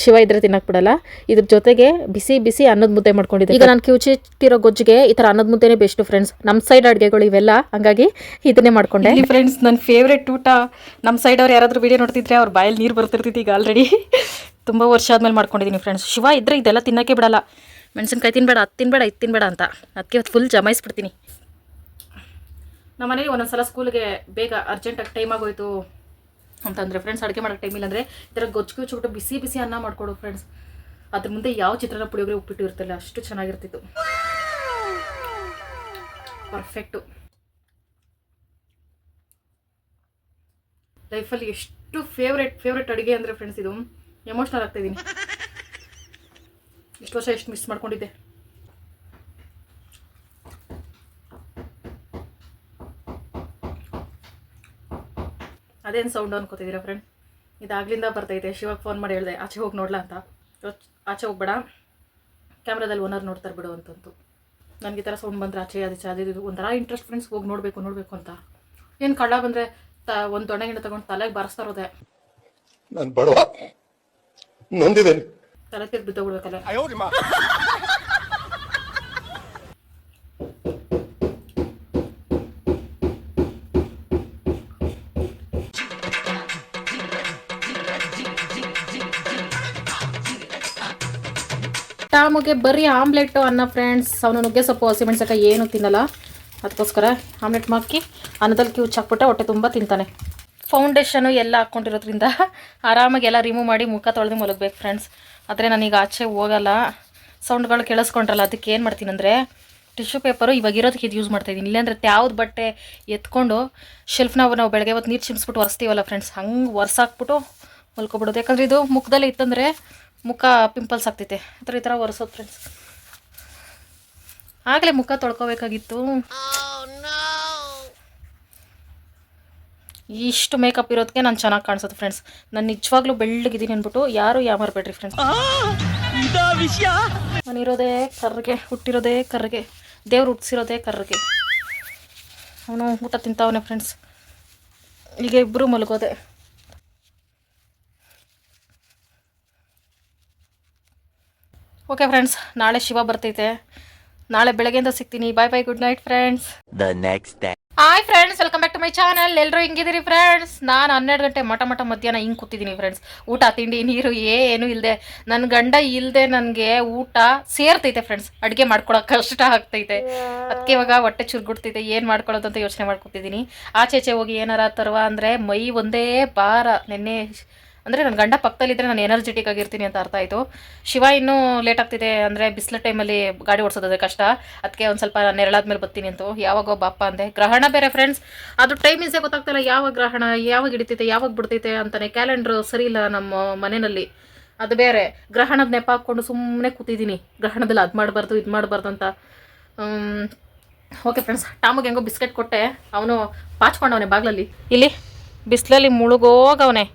ಶಿವ ಇದ್ರೆ ತಿನ್ನಕ್ಕೆ ಬಿಡಲ್ಲ. ಇದ್ರ ಜೊತೆಗೆ ಬಿಸಿ ಅನ್ನದ ಮುದ್ದೆ ಮಾಡ್ಕೊಂಡಿದ್ದೆ. ಈಗ ನಾನು ಕಿವುಚಿಟ್ಟಿರೋ ಗೊಜ್ಜಿಗೆ ಈ ಥರ ಅನ್ನದ ಮುದ್ದೆನೇ ಬೆಸ್ಟ್ ಫ್ರೆಂಡ್ಸ್. ನಮ್ಮ ಸೈಡ್ ಅಡುಗೆಗಳು ಇವೆಲ್ಲ, ಹಂಗಾಗಿ ಇದನ್ನೇ ಮಾಡ್ಕೊಂಡೆ. ಫ್ರೆಂಡ್ಸ್, ನನ್ನ ಫೇವ್ರೇಟ್ ಊಟ. ನಮ್ಮ ಸೈಡ್ ಅವ್ರು ಯಾರಾದರೂ ವಿಡಿಯೋ ನೋಡ್ತಿದ್ರೆ ಅವ್ರ ಬಾಯಲ್ಲಿ ನೀರು ಬರ್ತಿರ್ತೈತಿ. ಈಗ ಆಲ್ರೆಡಿ ತುಂಬ ವರ್ಷ ಆದಮೇಲೆ ಮಾಡ್ಕೊಂಡಿದ್ದೀನಿ ಫ್ರೆಂಡ್ಸ್. ಶಿವ ಇದ್ದರೆ ಇದೆಲ್ಲ ತಿನ್ನೋಕ್ಕೆ ಬಿಡಲ್ಲ. ಮೆಣಸಿನ್ಕಾಯಿ ತಿನ್ನಬೇಡ, ಅದು ತಿನ್ನಬೇಡ, ಇದು ತಿನ್ನಬೇಡ ಅಂತ. ಅದಕ್ಕೆ ಫುಲ್ ಜಮಾಯಿಸ್ಬಿಡ್ತೀನಿ. ನಮ್ಮ ಮನೇಲಿ ಒಂದೊಂದ್ಸಲ ಸ್ಕೂಲ್ಗೆ ಬೇಗ ಅರ್ಜೆಂಟಾಗಿ ಟೈಮ್ ಆಗೋಯ್ತು ಅಂತಂದರೆ ಫ್ರೆಂಡ್ಸ್, ಅಡುಗೆ ಮಾಡೋಕ್ಕೆ ಟೈಮ್ ಇಲ್ಲ ಅಂದರೆ ಈ ಥರ ಗೊಜ್ಜಿಗೆ ಉಚ್ಚಿಬಿಟ್ಟು ಬಿಸಿ ಅನ್ನ ಮಾಡಿಕೊಡು ಫ್ರೆಂಡ್ಸ್. ಅದ್ರ ಮುಂದೆ ಯಾವ ಚಿತ್ರಾನ್ನ ಪುಳಿಯೋಗರೆ ಉಪ್ಪಿಟ್ಟು ಇರ್ತಿಲ್ಲ, ಅಷ್ಟು ಚೆನ್ನಾಗಿರ್ತಿತ್ತು. ಪರ್ಫೆಕ್ಟು. ಲೈಫಲ್ಲಿ ಎಷ್ಟು ಫೇವ್ರೆಟ್ ಅಡುಗೆ ಅಂದರೆ ಫ್ರೆಂಡ್ಸ್, ಇದು ಎಮೋಷ್ನಲ್ ಆಗ್ತಾಯಿದ್ದೀನಿ. ಇಷ್ಟು ವರ್ಷ ಎಷ್ಟು ಮಿಸ್ ಮಾಡ್ಕೊಂಡಿದ್ದೆ. ಅದೇನು ಸೌಂಡು ಅನ್ಕೋತಿದ್ದೀರಾ ಫ್ರೆಂಡ್? ಇದಾಗ್ಲಿಂದ ಬರ್ತೈತೆ. ಶಿವಾಗ ಫೋನ್ ಮಾಡಿ ಹೇಳಿದೆ ಆಚೆ ಹೋಗಿ ನೋಡ್ಲಾ ಅಂತ. ಆಚೆ ಹೋಗ್ಬೇಡ, ಕ್ಯಾಮ್ರಾದಲ್ಲಿ ಓನರ್ ನೋಡ್ತಾರೆ ಬಿಡು ಅಂತಂತು. ನನಗೆ ಈ ಥರ ಸೌಂಡ್ ಬಂದರೆ ಆಚೆ ಅದು ಒಂಥರ ಇಂಟ್ರೆಸ್ಟ್ ಫ್ರೆಂಡ್ಸ್, ಹೋಗಿ ನೋಡಬೇಕು ಅಂತ. ಏನು ಕಳ್ಳ ಬಂದರೆ ಒಂದು ದೊಣ್ಣೆಗಿನ ತಗೊಂಡು ತಲೆಗೆ ಬಾರಿಸ್ತಾ ಇರೋದೆ. ನಾನು ಬಡವ ನೊಂದಿದ್ದೇನೆ, ತಲೆ ತಿರ್ಗಿ ಬಿದ್ದೋಗ್ಬಿಡ್ಬೇಕಲ್ಲ. ಟಾಮಗೆ ಬರೀ ಆಮ್ಲೆಟ್ಟು ಅನ್ನ ಫ್ರೆಂಡ್ಸ್. ಅವನು ನುಗ್ಗೆ ಸೊಪ್ಪು ಹಸಿಮೆಣ್ಸಕಾಯಿ ಏನು ತಿನ್ನಲ್ಲ, ಅದಕ್ಕೋಸ್ಕರ ಆಮ್ಲೆಟ್ ಹಾಕಿ ಅನ್ನದಲ್ಲಿ ಕ್ಯೂಚ್ ಹಾಕ್ಬಿಟ್ಟೆ ಹೊಟ್ಟೆ ತುಂಬ ತಿಂತಾನೆ. ಫೌಂಡೇಶನು ಎಲ್ಲ ಹಾಕ್ಕೊಂಡಿರೋದ್ರಿಂದ ಆರಾಮಾಗಿ ಎಲ್ಲ ರಿಮೂವ್ ಮಾಡಿ ಮುಖ ತೊಳೆದು ಮಲಗಬೇಕು ಫ್ರೆಂಡ್ಸ್. ಆದರೆ ನಾನೀಗ ಆಚೆ ಹೋಗಲ್ಲ, ಸೌಂಡ್ಗಳು ಕೇಳಿಸ್ಕೊಂಡ್ರಲ್ಲ, ಅದಕ್ಕೆ ಏನು ಮಾಡ್ತೀನಿ ಅಂದರೆ ಟಿಶ್ಯೂ ಪೇಪರು ಇವಾಗಿರೋದಕ್ಕೆ ಇದು ಯೂಸ್ ಮಾಡ್ತಾಯಿದ್ದೀನಿ. ಇಲ್ಲಾಂದರೆ ಯಾವ್ದು ಬಟ್ಟೆ ಎತ್ಕೊಂಡು ಶೆಲ್ಫ್ನ ನಾವು ಬೆಳಗ್ಗೆ ಹೊತ್ತು ನೀರು ಚಿಮ್ಸ್ಬಿಟ್ಟು ಒರೆಸ್ತೀವಲ್ಲ ಫ್ರೆಂಡ್ಸ್, ಹಂಗೆ ಒರೆಸಾಕ್ಬಿಟ್ಟು ಮಲ್ಕೊಬಿಡೋದು. ಯಾಕಂದರೆ ಇದು ಮುಖದಲ್ಲೇ ಇತ್ತಂದರೆ ಮುಖ ಪಿಂಪಲ್ಸ್ ಆಗ್ತೈತೆ. ಈ ಥರ ಒರೆಸೋದು ಫ್ರೆಂಡ್ಸ್. ಆಗಲೇ ಮುಖ ತೊಳ್ಕೊಬೇಕಾಗಿತ್ತು. ಇಷ್ಟು ಮೇಕಪ್ ಇರೋದಕ್ಕೆ ನಾನು ಚೆನ್ನಾಗಿ ಕಾಣಿಸೋದು ಫ್ರೆಂಡ್ಸ್. ನಾನು ನಿಜವಾಗ್ಲೂ ಬೆಳ್ಳಗಿದ್ದೀನಿ ಅಂದ್ಬಿಟ್ಟು ಯಾರು ಯಾಮಾರಬೇಡ್ರಿ ಫ್ರೆಂಡ್ಸ್. ನಾನಿರೋದೇ ಕರ್ರಿಗೆ, ಹುಟ್ಟಿರೋದೇ ಕರ್ರಿಗೆ, ದೇವ್ರು ಹುಟ್ಟಿಸಿರೋದೇ ಕರ್ರಿಗೆ. ಅವನು ಊಟ ತಿಂತಾವನೆ ಫ್ರೆಂಡ್ಸ್. ಈಗ ಇಬ್ಬರು ಮಲಗೋದೆ. ಓಕೆ ಫ್ರೆಂಡ್ಸ್, ನಾಳೆ ಶಿವ ಬರ್ತೈತೆ. ನಾಳೆ ಬೆಳಗ್ಗೆಯಿಂದ ಸಿಗ್ತೀನಿ. Bye bye, good night friends. Hi friends, welcome back to my channel. ಎಲ್ಲರೂ ಹಿಂಗಿದ್ದೀರಿ ಫ್ರೆಂಡ್ಸ್? ನಾನು 12 ಗಂಟೆ ಮಠ ಮಧ್ಯಾಹ್ನ ಹಿಂಗೆ ಕೂತಿದ್ದೀನಿ ಫ್ರೆಂಡ್ಸ್. ಊಟ ತಿಂಡಿ ನೀರು ಏನೂ ಇಲ್ಲದೆ, ನನ್ನ ಗಂಡ ಇಲ್ಲದೆ ನನಗೆ ಊಟ ಸೇರ್ತೈತೆ ಫ್ರೆಂಡ್ಸ್. ಅಡುಗೆ ಮಾಡ್ಕೊಳಕ್ಕೆ ಕಷ್ಟ ಆಗ್ತೈತೆ. ಅದಕ್ಕೆ ಇವಾಗ ಹೊಟ್ಟೆ ಚುರುಗುಡ್ತೈತೆ. ಏನು ಮಾಡ್ಕೊಳ್ಳೋದು ಅಂತ ಯೋಚನೆ ಮಾಡ್ಕೊತಿದ್ದೀನಿ. ಆಚೆ ಹೋಗಿ ಏನಾರ ತರುವ ಅಂದರೆ ಮೈ ಒಂದೇ ಭಾರ. ನೆನ್ನೆ ಅಂದರೆ ನನ್ನ ಗಂಡ ಪಕ್ಕದಲ್ಲಿದ್ದರೆ ನಾನು ಎನರ್ಜೆಟಿಕ್ ಆಗಿರ್ತೀನಿ ಅಂತ ಅರ್ಥ ಆಯಿತು. ಶಿವ ಇನ್ನೂ ಲೇಟ್ ಆಗ್ತಿದೆ, ಅಂದರೆ ಬಿಸಿಲ ಟೈಮಲ್ಲಿ ಗಾಡಿ ಓಡಿಸೋದೇ ಕಷ್ಟ. ಅದಕ್ಕೆ ಒಂದು ಸ್ವಲ್ಪ ನೆರಳಾದ್ಮೇಲೆ ಬರ್ತೀನಿ ಅಂತ ಯಾವಾಗೋ ಬಾಪ ಅಂದೆ. ಗ್ರಹಣ ಬೇರೆ ಫ್ರೆಂಡ್ಸ್, ಅದು ಟೈಮಿಂಗ್ಸೇ ಗೊತ್ತಾಗ್ತಿಲ್ಲ. ಯಾವಾಗ ಗ್ರಹಣ, ಯಾವಾಗ ಹಿಡಿತೈತೆ, ಯಾವಾಗ ಬಿಡ್ತೈತೆ ಅಂತಾನೆ. ಕ್ಯಾಲೆಂಡ್ರ್ ಸರಿ ಇಲ್ಲ ನಮ್ಮ ಮನೆಯಲ್ಲಿ. ಅದು ಬೇರೆ ಗ್ರಹಣದ ನೆಪ ಹಾಕ್ಕೊಂಡು ಸುಮ್ಮನೆ ಕೂತಿದ್ದೀನಿ. ಗ್ರಹಣದಲ್ಲಿ ಅದು ಮಾಡಬಾರ್ದು ಇದು ಮಾಡಬಾರ್ದು ಅಂತ. ಓಕೆ ಫ್ರೆಂಡ್ಸ್, ಟಾಮಿಗೆ ಹೆಂಗೋ ಬಿಸ್ಕೆಟ್ ಕೊಟ್ಟೆ. ಅವನು ಪಾಚ್ಕೊಂಡವನೆ ಬಾಗ್ಲಲ್ಲಿ. ಇಲ್ಲಿ ಬಿಸಿಲಲ್ಲಿ ಮುಳುಗೋಗವನೆ.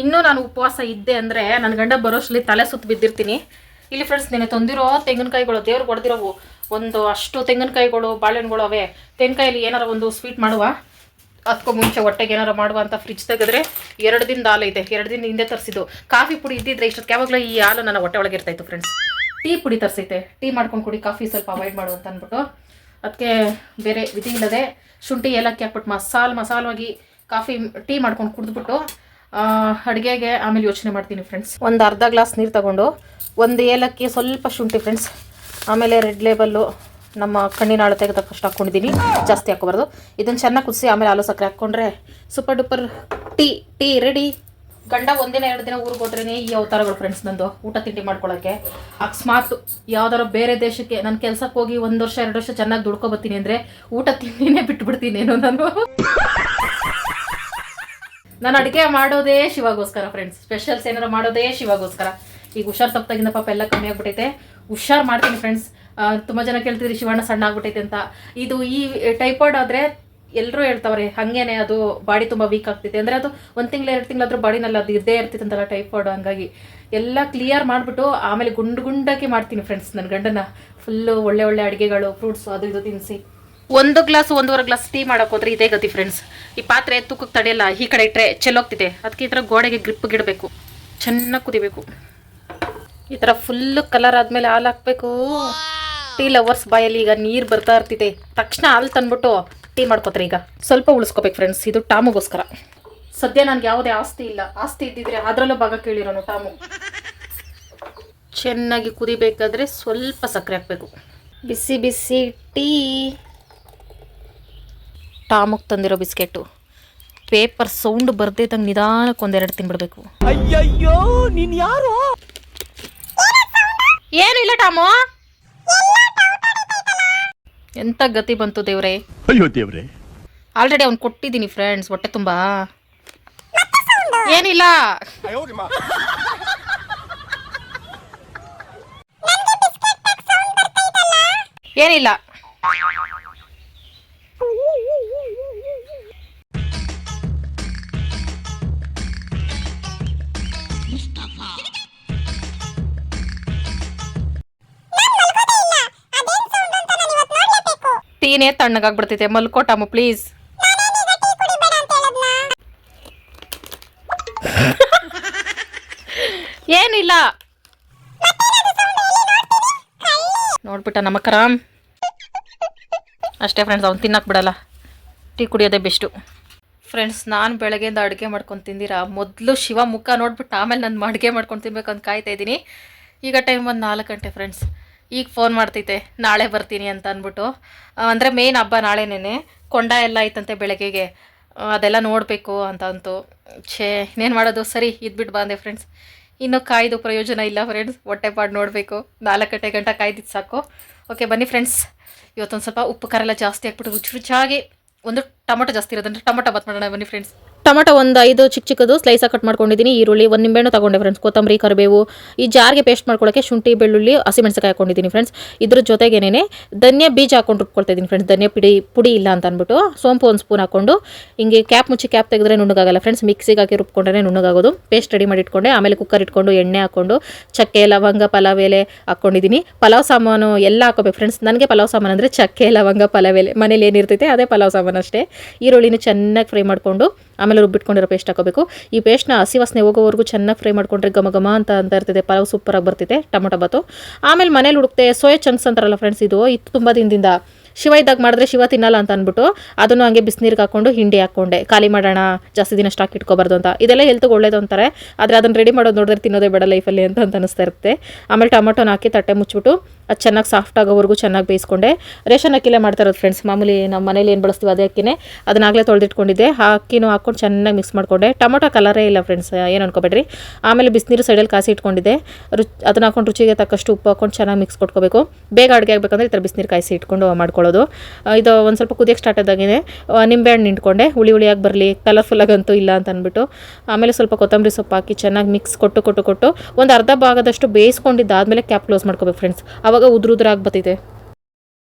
ಇನ್ನೂ ನಾನು ಉಪವಾಸ ಇದ್ದೆ ಅಂದರೆ ನನ್ನ ಗಂಡ ಬರೋಷ್ಟರಲ್ಲಿ ತಲೆ ಸುತ್ತ ಬಿದ್ದಿರ್ತೀನಿ. ಇಲ್ಲಿ ಫ್ರೆಂಡ್ಸ್, ನೆನೆ ತಂದಿರೋ ತೆಂಗಿನಕಾಯಿಗಳು, ದೇವ್ರಿಗೆ ಹೊಡೆದಿರೋವು ಒಂದು ಅಷ್ಟು ತೆಂಗಿನಕಾಯಿಗಳು, ಬಾಳೆಹಣ್ಣುಗಳು ಅವೇ. ತೆಂಗಿನಕಾಯಲ್ಲಿ ಏನಾರ ಒಂದು ಸ್ವೀಟ್ ಮಾಡುವ, ಅದಕ್ಕೂ ಮುಂಚೆ ಹೊಟ್ಟೆಗೆ ಏನಾರು ಮಾಡುವ ಅಂತ ಫ್ರಿಜ್ ತೆಗೆದ್ರೆ 2 ದಿನದ ಹಾಲು ಇದೆ. 2 ದಿನ ಹಿಂದೆ ತರಿಸಿದ್ದು. ಕಾಫಿ ಪುಡಿ ಇದ್ದಿದ್ರೆ ಇಷ್ಟೊತ್ತು ಯಾವಾಗಲೂ ಈ ಹಾಲು ನನ್ನ ಹೊಟ್ಟೆ ಒಳಗೆ ಇರ್ತಾಯಿತ್ತು ಫ್ರೆಂಡ್ಸ್. ಟೀ ಪುಡಿ ತರಿಸೈತೆ, ಟೀ ಮಾಡ್ಕೊಂಡು ಕುಡಿ, ಕಾಫಿ ಸ್ವಲ್ಪ ಅವಾಯ್ಡ್ ಮಾಡು ಅಂತ ಅಂದ್ಬಿಟ್ಟು. ಅದಕ್ಕೆ ಬೇರೆ ವಿಧಿ ಇಲ್ಲದೆ ಶುಂಠಿ ಏಲಕ್ಕಿ ಹಾಕ್ಬಿಟ್ಟು ಮಸಾಲವಾಗಿ ಟೀ ಮಾಡ್ಕೊಂಡು ಕುಡಿದ್ಬಿಟ್ಟು ಅಡುಗೆಗೆ ಆಮೇಲೆ ಯೋಚನೆ ಮಾಡ್ತೀನಿ ಫ್ರೆಂಡ್ಸ್. ಒಂದು ಅರ್ಧ ಗ್ಲಾಸ್ ನೀರು ತಗೊಂಡು 1 ಏಲಕ್ಕಿ, ಸ್ವಲ್ಪ ಶುಂಠಿ ಫ್ರೆಂಡ್ಸ್, ಆಮೇಲೆ ರೆಡ್ ಲೇಬಲ್ಲು ನಮ್ಮ ಕಣ್ಣಿನ ಆಳು ತೆಗೆದಕ್ಕಷ್ಟು ಹಾಕ್ಕೊಂಡಿದ್ದೀನಿ. ಜಾಸ್ತಿ ಹಾಕೋಬಾರ್ದು. ಇದನ್ನು ಚೆನ್ನಾಗಿ ಕುದಿಸಿ ಆಮೇಲೆ ಹಾಲು ಸಕ್ಕರೆ ಹಾಕ್ಕೊಂಡ್ರೆ ಸೂಪರ್ ಡೂಪರ್ ಟೀ ರೆಡಿ. ಗಂಡ 1 ದಿನ 2 ದಿನ ಊರಿಗೆ ಹೋದ್ರೇ ಈ ಅವತಾರಗಳು ಫ್ರೆಂಡ್ಸ್ ನಂದು. ಊಟ ತಿಂಡಿ ಮಾಡ್ಕೊಳ್ಳೋಕ್ಕೆ ಅಕಸ್ಮಾತ್ ಯಾವ್ದಾರು ಬೇರೆ ದೇಶಕ್ಕೆ ನಾನು ಕೆಲಸಕ್ಕೆ ಹೋಗಿ 1 ವರ್ಷ 2 ವರ್ಷ ಚೆನ್ನಾಗಿ ದುಡ್ಕೊಬತ್ತೀನಿ ಅಂದರೆ ಊಟ ತಿಂಡಿನೇ ಬಿಟ್ಬಿಡ್ತೀನೇನೋ ನಾನು ಅಡುಗೆ ಮಾಡೋದೇ ಶಿವಾಗೋಸ್ಕರ ಫ್ರೆಂಡ್ಸ್. ಸ್ಪೆಷಲ್ಸ್ ಏನಾರು ಮಾಡೋದೇ ಶಿವಾಗೋಸ್ಕರ. ಈಗ ಹುಷಾರು ತಪ್ಪಾಗಿಂದ ಪಾಪ ಎಲ್ಲ ಕಮ್ಮಿ ಆಗ್ಬಿಟ್ಟೈತೆ. ಹುಷಾರು ಮಾಡ್ತೀನಿ ಫ್ರೆಂಡ್ಸ್. ತುಂಬ ಜನ ಕೇಳ್ತಿದ್ರಿ ಶಿವಣ್ಣ ಸಣ್ಣ ಆಗ್ಬಿಟ್ಟೈತೆ ಅಂತ. ಇದು ಈ ಟೈಫಾಯ್ಡ್ ಆದರೆ ಎಲ್ಲರೂ ಹೇಳ್ತಾವ್ರೆ ಹಾಗೇನೆ, ಅದು ಬಾಡಿ ತುಂಬ ವೀಕ್ ಆಗ್ತೈತೆ ಅಂದರೆ ಅದು 1 ತಿಂಗಳು 2 ತಿಂಗಳಾದ್ರೂ ಬಾಡಿನಲ್ಲಿ ಅದು ಇದ್ದೇ ಇರ್ತೈತೆ ಅಂತಲ್ಲ ಟೈಫಾಯ್ಡ್. ಹಂಗಾಗಿ ಎಲ್ಲ ಕ್ಲಿಯರ್ ಮಾಡಿಬಿಟ್ಟು ಆಮೇಲೆ ಗುಂಡಾಗಿ ಮಾಡ್ತೀನಿ ಫ್ರೆಂಡ್ಸ್. ನನ್ನ ಗಂಡನ ಫುಲ್ಲು ಒಳ್ಳೆ ಅಡುಗೆಗಳು, ಫ್ರೂಟ್ಸು ಅದು ಇದು ತಿನ್ನಿಸಿ 1 ಗ್ಲಾಸ್ 1.5 ಗ್ಲಾಸ್ ಟೀ ಮಾಡೋಕ್ಕೋದ್ರೆ ಇದೇ ಗತಿ ಫ್ರೆಂಡ್ಸ್. ಈ ಪಾತ್ರೆ ತೂಕಕ್ಕೆ ತಡೆಯಲ್ಲ, ಈ ಕಡೆ ಇಟ್ಟರೆ ಚೆಲ್ಲೋಗ್ತಿದೆ. ಅದಕ್ಕೆ ಈ ಥರ ಗೋಡೆಗೆ ಗ್ರಿಪ್ಗೆ ಇಡಬೇಕು, ಚೆನ್ನಾಗಿ ಕುದಿಬೇಕು. ಈ ಥರ ಫುಲ್ಲು ಕಲರ್ ಆದಮೇಲೆ ಹಾಲು ಹಾಕಬೇಕು. ಟೀ ಲವರ್ಸ್ ಬಾಯಲ್ಲಿ ಈಗ ನೀರು ಬರ್ತಾ ಇರ್ತಿದೆ. ತಕ್ಷಣ ಹಾಲು ತಂದ್ಬಿಟ್ಟು ಟೀ ಮಾಡ್ಕೋತಾರೆ. ಈಗ ಸ್ವಲ್ಪ ಉಳಿಸ್ಕೋಬೇಕು ಫ್ರೆಂಡ್ಸ್. ಇದು ಟಾಮುಗೋಸ್ಕರ. ಸದ್ಯ ನನಗೆ ಯಾವುದೇ ಆಸ್ತಿ ಇಲ್ಲ. ಆಸ್ತಿ ಇದ್ದಿದ್ರೆ ಅದರಲ್ಲೂ ಭಾಗ ಕೇಳಿರೋನು ಟಾಮು. ಚೆನ್ನಾಗಿ ಕುದಿಬೇಕಾದ್ರೆ ಸ್ವಲ್ಪ ಸಕ್ಕರೆ ಹಾಕಬೇಕು. ಬಿಸಿ ಟೀ. ಟಾಮುಗೆ ತಂದಿರೋ ಬಿಸ್ಕೆಟು. ಪೇಪರ್ ಸೌಂಡ್ ಬರ್ದಿದ್ದಂಗೆ ನಿಧಾನಕ್ಕೆ 1-2 ತಿನ್ಬಿಡ್ಬೇಕು. ಅಯ್ಯಯ್ಯೋ ನೀನ್ ಯಾರು? ಏನು ಇಲ್ಲ ಟಾಮು, ಎಂತ ಗತಿ ಬಂತು ದೇವ್ರೆ. ಅಯ್ಯೋ ದೇವ್ರೆ, ಆಲ್ರೆಡಿ ಅವ್ನು ಕೊಟ್ಟಿದ್ದೀನಿ ಫ್ರೆಂಡ್ಸ್ ಹೊಟ್ಟೆ ತುಂಬ. ಏನಿಲ್ಲ, ಏನಿಲ್ಲ. ಟೀನೇ ತಣ್ಣಗಾಗ್ಬಿಡ್ತೈತೆ, ಮಲ್ಕೋಟಮ್ಮ ಪ್ಲೀಸ್. ಏನಿಲ್ಲ ನೋಡ್ಬಿಟ್ಟ ನಮ್ಮ ಕರಾಮ್ ಅಷ್ಟೇ ಫ್ರೆಂಡ್ಸ್, ಅವ್ನು ತಿನ್ನಕ್ಕೆ ಬಿಡಲ್ಲ, ಟೀ ಕುಡಿಯೋದೇ ಬೆಸ್ಟು. ಫ್ರೆಂಡ್ಸ್, ನಾನು ಬೆಳಗ್ಗೆಯಿಂದ ಅಡುಗೆ ಮಾಡ್ಕೊಂಡು ತಿಂದಿರಾ, ಮೊದಲು ಶಿವ ಮುಖ ನೋಡ್ಬಿಟ್ಟು ಆಮೇಲೆ ನಾನು ಅಡುಗೆ ಮಾಡ್ಕೊಂಡು ತಿನ್ಬೇಕಂತ ಕಾಯ್ತಾ ಇದ್ದೀನಿ. ಈಗ ಟೈಮ್ ಒಂದು 4 ಗಂಟೆ ಫ್ರೆಂಡ್ಸ್. ಈಗ ಫೋನ್ ಮಾಡ್ತೈತೆ ನಾಳೆ ಬರ್ತೀನಿ ಅಂತ ಅಂದ್ಬಿಟ್ಟು. ಅಂದರೆ ಮೇನ್ ಹಬ್ಬ ನಾಳೆನೇ, ಕೊಂಡ ಎಲ್ಲ ಐತಂತೆ ಬೆಳಗ್ಗೆಗೆ, ಅದೆಲ್ಲ ನೋಡಬೇಕು ಅಂತ ಅಂತು. ಇನ್ನೇನು ಮಾಡೋದು, ಸರಿ ಇದ್ಬಿಟ್ಟು ಬಂದೆ ಫ್ರೆಂಡ್ಸ್. ಇನ್ನೂ ಕಾಯ್ದು ಪ್ರಯೋಜನ ಇಲ್ಲ ಫ್ರೆಂಡ್ಸ್, ಹೊಟ್ಟೆಪಾಡು ನೋಡಬೇಕು. 4 ಗಂಟೆ ಗಂಟ ಕಾಯ್ದಿದ್ದು ಸಾಕು. ಓಕೆ ಬನ್ನಿ ಫ್ರೆಂಡ್ಸ್, ಇವತ್ತೊಂದು ಸ್ವಲ್ಪ ಉಪ್ಪು ಖಾರ ಎಲ್ಲ ಜಾಸ್ತಿ ಹಾಕ್ಬಿಟ್ಟು ರುಚಿಯಾಗಿ ಒಂದು ಟೊಮೊಟೊ ಜಾಸ್ತಿ ಇರೋದಂದ್ರೆ ಟೊಮೊಟೊ ಬಾತ್ ಮಾಡೋಣ ಬನ್ನಿ ಫ್ರೆಂಡ್ಸ್. ಟೊಮೊಟೊ ಒಂದು 5 ಚಿಕ್ಕದು ಸ್ಲೈಸಾಗಿ ಕಟ್ ಮಾಡ್ಕೊಂಡಿದ್ದೀನಿ. ಈರುಳ್ಳಿ, 1 ನಿಂಬೆಹಣ್ಣು ತೊಗೊಂಡೆ ಫ್ರೆಂಡ್ಸ್, ಕೊತ್ತಂಬರಿ, ಕರಿಬೇವು, ಈ ಜಾರ್ಗೆ ಪೇಸ್ಟ್ ಮಾಡ್ಕೊಳ್ಳೋಕ್ಕೆ ಶುಂಠಿ, ಬೆಳ್ಳುಳ್ಳಿ, ಹಸಿಮೆಣಸಿನಕಾಯಿ ಹಾಕೊಂಡಿದ್ದೀನಿ ಫ್ರೆಂಡ್ಸ್. ಇದ್ರ ಜೊತೆಗೇನೆ ಧನ್ಯ ಬೀಜ ಹಾಕೊಂಡು ರುಬ್ಕೊಳ್ತಾ ಇದ್ದೀನಿ ಫ್ರೆಂಡ್ಸ್. ಧನ್ಯ ಪುಡಿ ಇಲ್ಲ ಅಂತ ಅಂದ್ಬಿಟ್ಟು ಸೋಂಪು 1 ಸ್ಪೂನ್ ಹಾಕೊಂಡು ಹಿಂಗೆ ಕ್ಯಾಪ್ ಮುಚ್ಚಿ ಕ್ಯಾಪ್ ತೆಗೆದ್ರೆ ನುಣ್ಣಗಾಗಲ್ಲ ಫ್ರೆಂಡ್ಸ್, ಮಿಕ್ಸಿಗೆ ಹಾಕಿ ರುಬ್ಕೊಂಡ್ರೆ ನುಣ್ಣಗಾಗೋದು. ಪೇಸ್ಟ್ ರೆಡಿ ಮಾಡಿ ಇಟ್ಕೊಂಡೆ. ಆಮೇಲೆ ಕುಕ್ಕರ್ ಇಟ್ಕೊಂಡು ಎಣ್ಣೆ ಹಾಕ್ಕೊಂಡು ಚಕ್ಕೆ, ಲವಂಗ, ಪಲಾವ್ ಎಲೆ ಹಾಕ್ಕೊಂಡಿದ್ದೀನಿ. ಪಲಾವ್ ಸಾಮಾನು ಎಲ್ಲ ಹಾಕೋಬೇಕು ಫ್ರೆಂಡ್ಸ್. ನನಗೆ ಪಲಾವ್ ಸಾಮಾನು ಅಂದರೆ ಚಕ್ಕೆ, ಲವಂಗ, ಪಲಾವ್ ಎಲೆ ಮನೇಲಿ ಏನಿರ್ತೈತೆ ಅದೇ ಪಲಾವ್ ಸಾಮಾನು ಅಷ್ಟೇ. ಈರುಳ್ಳಿನ ಚೆನ್ನಾಗಿ ಫ್ರೈ ಮಾಡಿಕೊಂಡು ಆಮೇಲೆ ರುಬ್ಬಿಟ್ಕೊಂಡಿರೋ ಪೇಸ್ಟ್ ಹಾಕೋಬೇಕು. ಈ ಪೇಸ್ಟ್ನ ಹಸಿ ವಾಸನೆ ಹೋಗೋವರೆಗೂ ಚೆನ್ನಾಗಿ ಫ್ರೈ ಮಾಡ್ಕೊಂಡ್ರೆ ಘಮ ಘಮ ಅಂತ ಇರ್ತೈತೆ, ಪಲಾವ್ ಸೂಪರಾಗಿ ಬರ್ತೈತೆ ಟೊಮೊಟೊ ಬಾತು. ಆಮೇಲೆ ಮನೇಲಿ ಹುಡುಕ್ತೆ ಸೋಯಾ ಚಂಕ್ಸ್ ಅಂತಾರಲ್ಲ ಫ್ರೆಂಡ್ಸ್, ಇದು ತುಂಬ ದಿನದಿಂದ ಶಿವ ಇದ್ದಾಗ ಮಾಡಿದ್ರೆ ಶಿವ ತಿನ್ನಲ್ಲ ಅಂತ ಅಂದ್ಬಿಟ್ಟು ಅದನ್ನು ಹಂಗೆ ಬಿಸಿನೀರಿಗೆ ಹಾಕ್ಕೊಂಡು ಹಿಂಡಿ ಹಾಕ್ಕೊಂಡೆ. ಖಾಲಿ ಮಾಡೋಣ, ಜಾಸ್ತಿ ದಿನ ಸ್ಟಾಕ್ ಇಟ್ಕೋಬಾರ್ದು ಅಂತ. ಇದೆಲ್ಲ ಹೆಲ್ತ್ಗೆ ಒಳ್ಳೇದು ಅಂತಾರೆ, ಆದರೆ ಅದನ್ನು ರೆಡಿ ಮಾಡೋದು ನೋಡಿದ್ರೆ ತಿನ್ನೋದೇ ಬೇಡ ಲೈಫಲ್ಲಿ ಅಂತ ಅನಿಸ್ತಾ ಇರುತ್ತೆ. ಆಮೇಲೆ ಟೊಮೊಟೊನ ಹಾಕಿ ತಟ್ಟೆ ಮುಚ್ಚಿಬಿಟ್ಟು ಅದು ಚೆನ್ನಾಗಿ ಸಾಫ್ಟ್ ಆಗೋವರೆಗೂ ಚೆನ್ನಾಗಿ ಬೇಯಿಸ್ಕೊಂಡೆ. ರೇಷನ್ ಅಕ್ಕಿಲೇ ಮಾಡ್ತಾ ಇರೋದು ಫ್ರೆಂಡ್ಸ್, ಮಾಮೂಲಿ ನಮ್ಮ ಮನೇಲಿ ಏನು ಬಳಸ್ತೀವಿ ಅದೇ ಅಕ್ಕಿನೇ. ಅದನ್ನಾಗಲೇ ತೊಳೆದಿಟ್ಕೊಂಡಿದ್ದೆ. ಅಕ್ಕಿನೂ ಹಾಕ್ಕೊಂಡು ಚೆನ್ನಾಗಿ ಮಿಕ್ಸ್ ಮಾಡಿಕೊಂಡೆ. ಟೊಮೊಟೊ ಕಲರೇ ಇಲ್ಲ ಫ್ರೆಂಡ್ಸ್, ಏನು ಅನ್ಕೋಬೇಡ್ರಿ. ಆಮೇಲೆ ಬಿಸಿನೀರು ಸೈಡಲ್ಲಿ ಕಾಸಿ ಇಟ್ಕೊಂಡಿದ್ದೆ. ಅದನ್ನ ಹಾಕೊಂಡು ರುಚಿಗೆ ತಕ್ಕಷ್ಟು ಉಪ್ಪು ಹಾಕೊಂಡು ಚೆನ್ನಾಗಿ ಮಿಕ್ಸ್ ಕೊಟ್ಕೋಬೇಕು. ಬೇಗ ಅಡುಗೆ ಆಗಬೇಕಂದ್ರೆ ಈ ಥರ ಬಿಸಿನೀರು ಕಾಯಿಸಿ ಇಟ್ಕೊಂಡು ಮಾಡ್ಕೊಳ್ಳೋದು. ಇದು ಒಂದು ಸ್ವಲ್ಪ ಕುದಿಯೋಕ್ಕೆ ಸ್ಟಾರ್ಟ್ ಆದಾಗಿದೆ ನಿಂಬೆಹಣ್ಣು ನಿಂಟ್ಕೊಂಡೆ, ಹುಳಿಯಾಗಿ ಬರಲಿ, ಕಲರ್ಫುಲ್ಲಾಗಂತೂ ಇಲ್ಲ ಅಂತ ಅಂದ್ಬಿಟ್ಟು. ಆಮೇಲೆ ಸ್ವಲ್ಪ ಕೊತ್ತಂಬರಿ ಸೊಪ್ಪು ಹಾಕಿ ಚೆನ್ನಾಗಿ ಮಿಕ್ಸ್ ಕೊಟ್ಟು ಒಂದು ಅರ್ಧ ಭಾಗದಷ್ಟು ಬೇಯಿಸ್ಕೊಂಡಿದ್ದಾದಮೇಲೆ ಕ್ಯಾಪ್ ಕ್ಲೋಸ್ ಮಾಡ್ಕೋಬೇಕು ಫ್ರೆಂಡ್ಸ್. ಆವಾಗ ಉದುರಾಗಿ ಬರ್ತೈತೆ.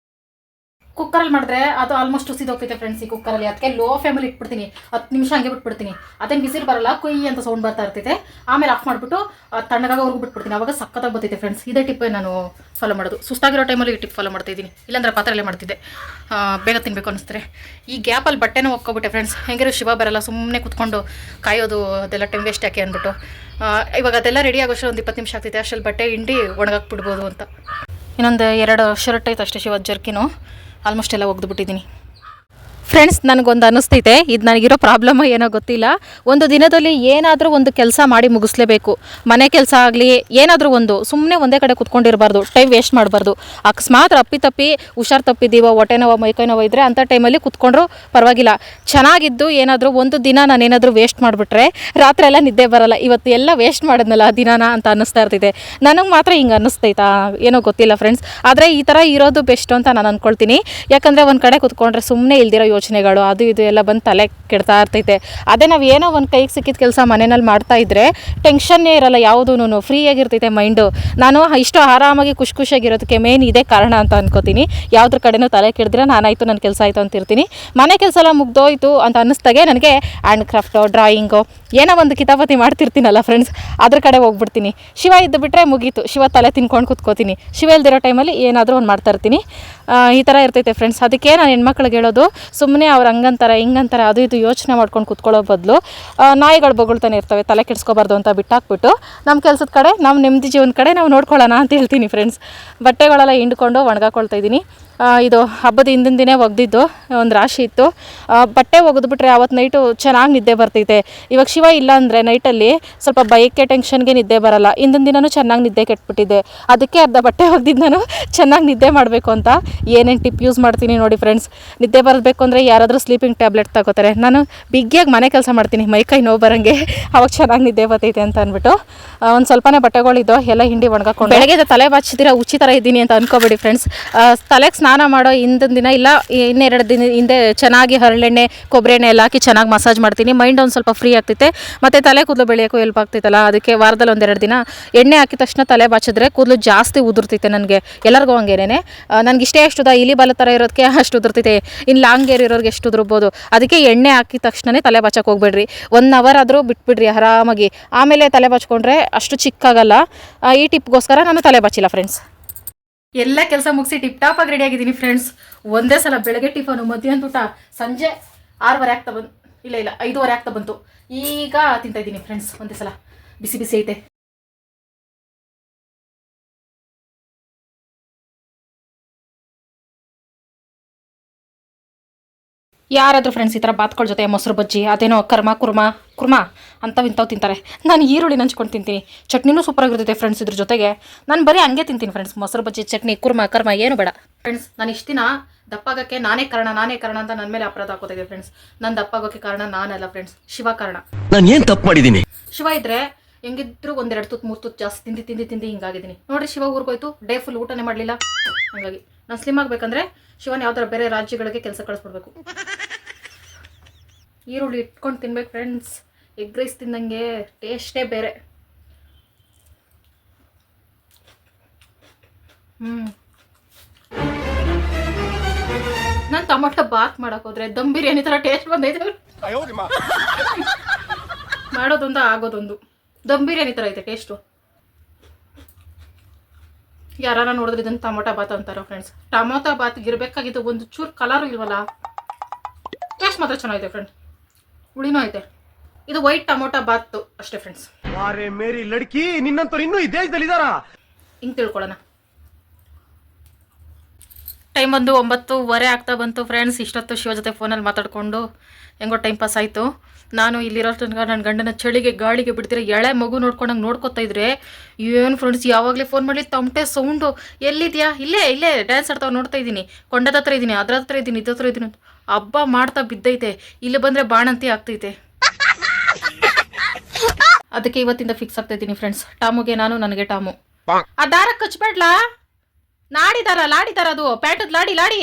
ಕುಕ್ಕರಲ್ಲಿ ಮಾಡಿದ್ರೆ ಅದು ಆಲ್ಮೋಸ್ಟ್ ಸಿದೋಗ್ತೈತೆ ಫ್ರೆಂಡ್ಸ್. ಈ ಕುಕ್ಕರಲ್ಲಿ ಅದಕ್ಕೆ ಲೋ ಫ್ಲೇಮಲ್ಲಿ ಇಟ್ಬಿಡ್ತೀನಿ, 10 ನಿಮಿಷ ಹಂಗೆ ಬಿಟ್ಬಿಡ್ತೀನಿ. ಅದೇನು ಬಿಸಿಲು ಬರಲ್ಲ, ಕೊಯ್ಯಿ ಅಂತ ಸೌಂಡ್ ಬರ್ತಾ ಇರ್ತೈತೆ. ಆಮೇಲೆ ಆಫ್ ಮಾಡಿಬಿಟ್ಟು ತಣ್ಣಗಾಗೋವರೆಗೂ ಬಿಟ್ಬಿಡ್ತೀನಿ, ಆವಾಗ ಸಕ್ಕತ್ತಾಗಿ ಬರ್ತೈತೆ ಫ್ರೆಂಡ್ಸ್. ಇದೇ ಟಿಪ್ಪೇ ನಾನು ಫಾಲೋ ಮಾಡೋದು. ಸುಸ್ತಾಗಿರೋ ಟೈಮಲ್ಲಿ ಈ ಟಿಪ್ ಫಾಲೋ ಮಾಡ್ತಾಯಿದ್ದೀನಿ, ಇಲ್ಲಾಂದ್ರೆ ಪಾತ್ರೆಯಲ್ಲೇ ಮಾಡ್ತಿದ್ದೆ, ಬೇಗ ತಿನ್ನಬೇಕು ಅನ್ನಿಸ್ತಾರೆ. ಈ ಗ್ಯಾಪಲ್ಲಿ ಬಟ್ಟೆನೂ ಒಕ್ಕೊಬಿಟ್ಟೆ ಫ್ರೆಂಡ್ಸ್. ಹೆಂಗಿರೋ ಶಿವ ಬರಲ್ಲ, ಸುಮ್ಮನೆ ಕುತ್ಕೊಂಡು ಕಾಯೋದು ಅದೆಲ್ಲ ಟೈಮ್ ವೇಸ್ಟ್ ಯಾಕೆ ಅಂದ್ಬಿಟ್ಟು. ಇವಾಗ ಅದೆಲ್ಲ ರೆಡಿ ಆಗೋಷ್ಟು ಒಂದು 20 ನಿಮಿಷ ಆಗ್ತೈತೆ. ಅಷ್ಟರಲ್ಲಿ ಬಟ್ಟೆ ಹಿಂಡಿ ಒಣಗಾಕ್ಬಿಡ್ಬೋದು ಅಂತ. ಇನ್ನೊಂದು 2 ಶರ್ಟ್ ಐತೆ ಅಷ್ಟೇ ಶಿವ ಜರ್ಕಿನು, ಆಲ್ಮೋಸ್ಟ್ ಎಲ್ಲ ಒಗ್ದುಬಿಟ್ಟಿದ್ದೀನಿ ಫ್ರೆಂಡ್ಸ್. ನನಗೊಂದು ಅನ್ನಿಸ್ತೈತೆ, ಇದು ನನಗಿರೋ ಪ್ರಾಬ್ಲಮ್ ಏನೋ ಗೊತ್ತಿಲ್ಲ. ಒಂದು ದಿನದಲ್ಲಿ ಏನಾದರೂ ಒಂದು ಕೆಲಸ ಮಾಡಿ ಮುಗಿಸ್ಲೇಬೇಕು. ಮನೆ ಕೆಲಸ ಆಗಲಿ ಏನಾದರೂ ಒಂದು, ಸುಮ್ಮನೆ ಒಂದೇ ಕಡೆ ಕುತ್ಕೊಂಡಿರಬಾರ್ದು, ಟೈಮ್ ವೇಸ್ಟ್ ಮಾಡಬಾರ್ದು. ಅಕಸ್ಮಾತ್ ಅಪ್ಪಿತಪ್ಪಿ ಹುಷಾರು ತಪ್ಪಿದ್ದೀವೋ, ಹೊಟ್ಟೆ ನೋವು ಮೈಕೈ ನೋವು ಇದ್ದರೆ ಅಂಥ ಟೈಮಲ್ಲಿ ಕುತ್ಕೊಂಡ್ರು ಪರವಾಗಿಲ್ಲ. ಚೆನ್ನಾಗಿದ್ದು ಏನಾದರೂ ಒಂದು ದಿನ ನಾನೇನಾದರೂ ವೇಸ್ಟ್ ಮಾಡಿಬಿಟ್ರೆ ರಾತ್ರಿ ಎಲ್ಲ ನಿದ್ದೆ ಬರಲ್ಲ. ಇವತ್ತು ಎಲ್ಲ ವೇಸ್ಟ್ ಮಾಡಿದ್ನಲ್ಲ ದಿನಾನ ಅಂತ ಅನ್ನಿಸ್ತಾ ಇರ್ತೈತೆ. ನನಗೆ ಮಾತ್ರ ಹಿಂಗೆ ಅನ್ನಿಸ್ತೈತಾ ಏನೋ ಗೊತ್ತಿಲ್ಲ ಫ್ರೆಂಡ್ಸ್. ಆದರೆ ಈ ಥರ ಇರೋದು ಬೆಸ್ಟ್ ಅಂತ ನಾನು ಅಂದ್ಕೊಳ್ತೀನಿ. ಯಾಕಂದರೆ ಒಂದು ಕಡೆ ಕುತ್ಕೊಂಡ್ರೆ ಸುಮ್ಮನೆ ಇಲ್ದಿರೋ ಯೋಚನೆಗಳು ಅದು ಇದು ಎಲ್ಲ ಬಂದು ತಲೆ ಕೆಡ್ತಾ ಇರ್ತೈತೆ. ಅದೇ ನಾವು ಏನೋ ಒಂದು ಕೈಗೆ ಸಿಕ್ಕಿದ ಕೆಲಸ ಮನೆಯಲ್ಲಿ ಮಾಡ್ತಾ ಇದ್ದರೆ ಟೆನ್ಷನ್ನೇ ಇರಲ್ಲ, ಯಾವುದೂ ಫ್ರೀಯಾಗಿರ್ತೈತೆ ಮೈಂಡು. ನಾನು ಇಷ್ಟು ಆರಾಮಾಗಿ ಖುಷಿಯಾಗಿರೋದಕ್ಕೆ ಮೇನ್ ಇದೇ ಕಾರಣ ಅಂತ ಅನ್ಕೋತೀನಿ. ಯಾವುದ್ರ ಕಡೆನೂ ತಲೆ ಕೆಡಿದ್ರೆ ನಾನಾಯಿತು ನನ್ನ ಕೆಲಸ ಆಯಿತು ಅಂತಿರ್ತೀನಿ. ಮನೆ ಕೆಲಸ ಎಲ್ಲ ಮುಗ್ದೋಯ್ತು ಅಂತ ಅನ್ನಿಸ್ದಾಗೆ ನನಗೆ ಹ್ಯಾಂಡ್ ಕ್ರಾಫ್ಟು, ಡ್ರಾಯಿಂಗು ಏನೋ ಒಂದು ಕಿತಾಪತಿ ಮಾಡ್ತಿರ್ತೀನಲ್ಲ ಫ್ರೆಂಡ್ಸ್, ಅದ್ರ ಕಡೆ ಹೋಗ್ಬಿಡ್ತೀನಿ. ಶಿವ ಇದ್ದು ಬಿಟ್ಟರೆ ಮುಗೀತು, ಶಿವ ತಲೆ ತಿನ್ಕೊಂಡು ಕೂತ್ಕೋತೀನಿ. ಶಿವ ಇಲ್ದಿರೋ ಟೈಮಲ್ಲಿ ಏನಾದರೂ ಒಂದು ಮಾಡ್ತಾ ಇರ್ತೀನಿ. ಈ ಥರ ಇರ್ತೈತೆ ಫ್ರೆಂಡ್ಸ್. ಅದಕ್ಕೆ ನಾನು ಹೆಣ್ಮಕ್ಳಿಗೆ ಹೇಳೋದು, ಸುಮ್ಮನೆ ಅವ್ರು ಹಂಗಂತಾರೆ ಹಿಂಗಂತಾರೆ ಅದು ಇದು ಯೋಚನೆ ಮಾಡ್ಕೊಂಡು ಕೂತ್ಕೊಳ್ಳೋ ಬದಲು ನಾಯಿಗಳು ಬೊಗಳ್ತಾನೆ ಇರ್ತವೆ, ತಲೆ ಕೆಡಿಸ್ಕೋಬಾರ್ದು ಅಂತ ಬಿಟ್ಟಾಕ್ಬಿಟ್ಟು ನಮ್ಮ ಕೆಲಸದ ಕಡೆ, ನಮ್ಮ ನೆಮ್ಮದಿ ಜೀವನ ಕಡೆ ನಾವು ನೋಡ್ಕೊಳ್ಳೋಣ ಅಂತ ಹೇಳ್ತೀನಿ ಫ್ರೆಂಡ್ಸ್. ಬಟ್ಟೆಗಳೆಲ್ಲ ಹಿಂಡ್ಕೊಂಡು ಒಣಗಾಕೊಳ್ತಾ ಇದ್ದೀನಿ. ಇದು ಹಬ್ಬದ ಹಿಂದಿನ ದಿನ ಒಗ್ದಿದ್ದು ಒಂದು ರಾಶಿ ಇತ್ತು. ಬಟ್ಟೆ ಒಗೆದ್ಬಿಟ್ರೆ ಆವತ್ತು ನೈಟು ಚೆನ್ನಾಗಿ ನಿದ್ದೆ ಬರ್ತೈತೆ. ಇವಾಗ ಶಿವ ಇಲ್ಲ ಅಂದರೆ ನೈಟಲ್ಲಿ ಸ್ವಲ್ಪ ಬೈಕೆ ಟೆನ್ಷನ್ಗೆ ನಿದ್ದೆ ಬರಲ್ಲ. ಹಿಂದಿನ ದಿನವೂ ಚೆನ್ನಾಗಿ ನಿದ್ದೆ ಕೆಟ್ಬಿಟ್ಟಿದ್ದೆ. ಅದಕ್ಕೆ ಅರ್ಧ ಬಟ್ಟೆ ಒಗ್ದಿದ್ದು ನಾನು ಚೆನ್ನಾಗಿ ನಿದ್ದೆ ಮಾಡಬೇಕು ಅಂತ ಏನೇನು ಟಿಪ್ ಯೂಸ್ ಮಾಡ್ತೀನಿ ನೋಡಿ ಫ್ರೆಂಡ್ಸ್. ನಿದ್ದೆ ಬರಬೇಕು ಅಂದರೆ ಯಾರಾದರೂ ಸ್ಲೀಪಿಂಗ್ ಟ್ಯಾಬ್ಲೆಟ್ ತಗೋತಾರೆ, ನಾನು ಬಿಗ್ಗಿಯಾಗಿ ಮನೆ ಕೆಲಸ ಮಾಡ್ತೀನಿ ಮೈಕೈ ನೋವು ಬರೋಂಗೆ, ಅವಾಗ ಚೆನ್ನಾಗಿ ನಿದ್ದೆ ಬರ್ತೈತೆ ಅಂತ ಅಂದ್ಬಿಟ್ಟು ಒಂದು ಸ್ವಲ್ಪನೇ ಬಟ್ಟೆಗಳಿದ್ದು ಎಲ್ಲ ಹಿಂಡಿ ಒಣಗಾಕೊಂಡು ಬೆಳಗ್ಗೆ ತಲೆ ಬಾಚಿದ್ದೀರಾ ಉಚ್ಚಿ ಥರ ಇದ್ದೀನಿ ಅಂತ ಅನ್ಕೋಬೇಡಿ ಫ್ರೆಂಡ್ಸ್. ತಲೆಗೆ ಸ್ನಾನ ಮಾಡೋ ಹಿಂದಿನ ದಿನ ಇಲ್ಲ ಇನ್ನೆರಡು ದಿನ ಹಿಂದೆ ಚೆನ್ನಾಗಿ ಹರಳೆಣ್ಣೆ ಕೊಬ್ಬರಿ ಎಣ್ಣೆ ಎಲ್ಲ ಹಾಕಿ ಚೆನ್ನಾಗಿ ಮಸಾಜ್ ಮಾಡ್ತೀನಿ. ಮೈಂಡ್ ಒಂದು ಸ್ವಲ್ಪ ಫ್ರೀ ಆಗ್ತೈತೆ, ಮತ್ತು ತಲೆ ಕೂದಲು ಬೆಳೆಯೋಕ್ಕೂ ಹೆಲ್ಪ್ ಆಗ್ತೈತಲ್ಲ. ಅದಕ್ಕೆ ವಾರದಲ್ಲಿ 1-2 ದಿನ ಎಣ್ಣೆ ಹಾಕಿದ ತಕ್ಷಣ ತಲೆ ಬಾಚಿದ್ರೆ ಕೂದಲು ಜಾಸ್ತಿ ಉದುರ್ತೈತೆ. ನನಗೆ ಎಲ್ಲರಿಗೂ ಹಂಗೇನೆ, ನನಗೆ ಇಷ್ಟೇ ಅಷ್ಟು ಇಲಿ ಬಾಲ ಥರ ಇರೋದಕ್ಕೆ ಅಷ್ಟು ಉದುರ್ತೈತೆ. ಇನ್ನು ಲಾಂಗ್ ಹೇರ್ ಶುಗರ್ ಇರೋರಿಗೆ ಎಷ್ಟು ಉದುರ್ಬೋದು. ಅದಕ್ಕೆ ಎಣ್ಣೆ ಹಾಕಿದ ತಕ್ಷಣವೇ ತಲೆ ಬಾಚಕ್ಕೆ ಹೋಗ್ಬೇಡ್ರಿ. 1 ಅವರ್ ಆದರೂ ಬಿಟ್ಬಿಡ್ರಿ ಆರಾಮಾಗಿ, ಆಮೇಲೆ ತಲೆ ಬಾಚ್ಕೊಂಡ್ರೆ ಅಷ್ಟು ಚಿಕ್ಕಾಗಲ್ಲ. ಈ ಟಿಪ್ಗೋಸ್ಕರ ನಾನು ತಲೆ ಬಾಚಿಲ್ಲ ಫ್ರೆಂಡ್ಸ್. ಎಲ್ಲ ಕೆಲಸ ಮುಗಿಸಿ ಟಿಪ್ ಟಾಪ್ ಆಗಿ ರೆಡಿ ಆಗಿದ್ದೀನಿ ಫ್ರೆಂಡ್ಸ್. ಒಂದೇ ಸಲ ಬೆಳಗ್ಗೆ ಟಿಫನು, ಮಧ್ಯಾಹ್ನ ಊಟ, ಸಂಜೆ 6:30 ಆಗ್ತಾ ಬಂತು. ಇಲ್ಲ 5:30 ಆಗ್ತಾ ಬಂತು. ಈಗ ತಿಂತಾ ಇದ್ದೀನಿ ಫ್ರೆಂಡ್ಸ್ ಒಂದೇ ಸಲ. ಬಿಸಿ ಬಿಸಿ ಐತೆ. ಯಾರಾದರೂ ಫ್ರೆಂಡ್ಸ್ ಈ ಥರ ಬಾತ್ಗಳ ಜೊತೆ ಮೊಸರು ಬಜ್ಜಿ, ಅದೇನೋ ಕುರ್ಮಾ ಅಂಥವು ತಿಂತಾರೆ. ನಾನು ಈರುಳ್ಳಿ ನಂಚ್ಕೊಂಡು ತಿಂತೀನಿ. ಚಟ್ನಿನೂ ಸೂಪರಾಗಿರ್ತೈತೆ ಫ್ರೆಂಡ್ಸ್ ಇದ್ರ ಜೊತೆಗೆ. ನಾನು ಬರೀ ಹಂಗೆ ತಿಂತೀನಿ ಫ್ರೆಂಡ್ಸ್. ಮೊಸರು ಬಜ್ಜಿ, ಚಟ್ನಿ, ಕರ್ಮ ಏನು ಬೇಡ ಫ್ರೆಂಡ್ಸ್. ನಾನು ಇಷ್ಟು ದಿನ ದಪ್ಪಾಗಕ್ಕೆ ನಾನೇ ಕಾರಣ ಅಂತ ನನ್ನ ಮೇಲೆ ಅಪರಾಧ ಹಾಕೋತಿದ್ದೆ ಫ್ರೆಂಡ್ಸ್. ನಾನು ದಪ್ಪಾಗೋಕ್ಕೆ ಕಾರಣ ನಾನಲ್ಲ ಫ್ರೆಂಡ್ಸ್, ಶಿವ ಕಾರಣ. ನಾನು ಏನು ತಪ್ಪು ಮಾಡಿದ್ದೀನಿ? ಶಿವ ಇದ್ರೆ ಹೆಂಗಿದ್ರು 1-2 ತುತ್ತು 3 ತುತ್ತು ಜಾಸ್ತಿ ತಿಂದು ಹಿಂಗಾಗಿದ್ದೀನಿ ನೋಡ್ರಿ. ಶಿವ ಊರಿಗೋಯ್ತು, ಡೇ ಫುಲ್ ಊಟನೇ ಮಾಡಲಿಲ್ಲ. ಹಾಗಾಗಿ ನಾನು ಸ್ಲಿಮ್ ಆಗಬೇಕಂದ್ರೆ ಶಿವನ ಯಾವ್ದಾರ ಬೇರೆ ರಾಜ್ಯಗಳಿಗೆ ಕೆಲಸ ಕಳಿಸ್ಬಿಡ್ಬೇಕು. ಈರುಳ್ಳಿ ಇಟ್ಕೊಂಡು ತಿನ್ಬೇಕು ಫ್ರೆಂಡ್ಸ್. ಎಗ್ ರೈಸ್ ತಿಂದಂಗೆ ಟೇಸ್ಟೇ ಬೇರೆ. ನಾನು ಟೊಮೊಟೊ ಬಾತ್ ಮಾಡೋಕ್ಕೋದ್ರೆ ದಮ್ ಬಿರಿಯಾನಿ ಥರ ಟೇಸ್ಟ್ ಬಂದೈತೆ. ಮಾಡೋದೊಂದು ಆಗೋದೊಂದು. ದಮ್ ಬಿರಿಯಾನಿ ಥರ ಐತೆ ಟೇಸ್ಟು. ಯಾರ ನೋಡಿದ್ರೆ ಇದನ್ನು ಟೊಮೊಟೊ ಬಾತ್ ಅಂತಾರೋ ಫ್ರೆಂಡ್ಸ್. ಟೊಮೊಟೊ ಬಾತ್ಗೆ ಇರಬೇಕಾಗಿದ್ದು ಒಂದು ಚೂರು ಕಲರು ಇಲ್ವಲ್ಲ. ಟೇಸ್ಟ್ ಮಾತ್ರ ಚೆನ್ನಾಗಿದೆ ಫ್ರೆಂಡ್. ಹುಳಿನೂ ಐತೆ. ಇದು ವೈಟ್ ಟೊಮೊಟೊ ಬಾತ್ ಅಷ್ಟೇ ಫ್ರೆಂಡ್ಸ್. ಮೇರಿ ಲಡ್ಕಿ, ನಿನ್ನಂತವ್ರು ಇನ್ನೂ ಈ ದೇಶದಲ್ಲಿ ಇದಾರಾ? ಹಿಂಗೆ ತಿಳ್ಕೊಳ್ಳೋಣ. ಟೈಮ್ ಬಂದು 9:30 ಆಗ್ತಾ ಬಂತು ಫ್ರೆಂಡ್ಸ್. ಇಷ್ಟೊತ್ತು ಶಿವ ಜೊತೆ ಫೋನಲ್ಲಿ ಮಾತಾಡಿಕೊಂಡು ಹೆಂಗೋ ಟೈಮ್ ಪಾಸ್ ಆಯಿತು. ನಾನು ಇಲ್ಲಿರೋ ತನಕ ನನ್ನ ಗಂಡನ ಚಳಿಗೆ ಗಾಳಿಗೆ ಬಿಡ್ತೀರ ಎಳೆ ಮಗು ನೋಡ್ಕೊಂಡಂಗೆ ನೋಡ್ಕೊತಾ ಇದ್ರೆ ಏನು ಫ್ರೆಂಡ್ಸ್, ಯಾವಾಗಲೇ ಫೋನ್ ಮಾಡಲಿ ತಮಟೆ ಸೌಂಡು. ಎಲ್ಲಿದೆಯಾ? ಇಲ್ಲೇ ಡ್ಯಾನ್ಸ್ ಆಡ್ತಾವ ನೋಡ್ತಾ ಇದ್ದೀನಿ. ಕೊಂಡದ ಹತ್ರ ಇದ್ದೀನಿ, ಅದ್ರ ಹತ್ರ ಇದ್ದೀನಿ, ಇದ್ರ ಹತ್ರ ಇದ್ದೀನಿ. ಹಬ್ಬ ಮಾಡ್ತಾ ಬಿದ್ದೈತೆ. ಇಲ್ಲಿ ಬಂದರೆ ಬಾಣಂತಿ ಆಗ್ತೈತೆ. ಅದಕ್ಕೆ ಇವತ್ತಿಂದ ಫಿಕ್ಸ್ ಆಗ್ತಾ ಇದ್ದೀನಿ ಫ್ರೆಂಡ್ಸ್. ಟಾಮುಗೆ ನಾನು, ನನಗೆ ಟಾಮು. ಆ ದಾರ ಕಚ್ಬೇಡ್ಲಾ? ಲಾಡಿದಾರ ಅದು ಪ್ಯಾಂಟದ್ ಲಾಡಿ.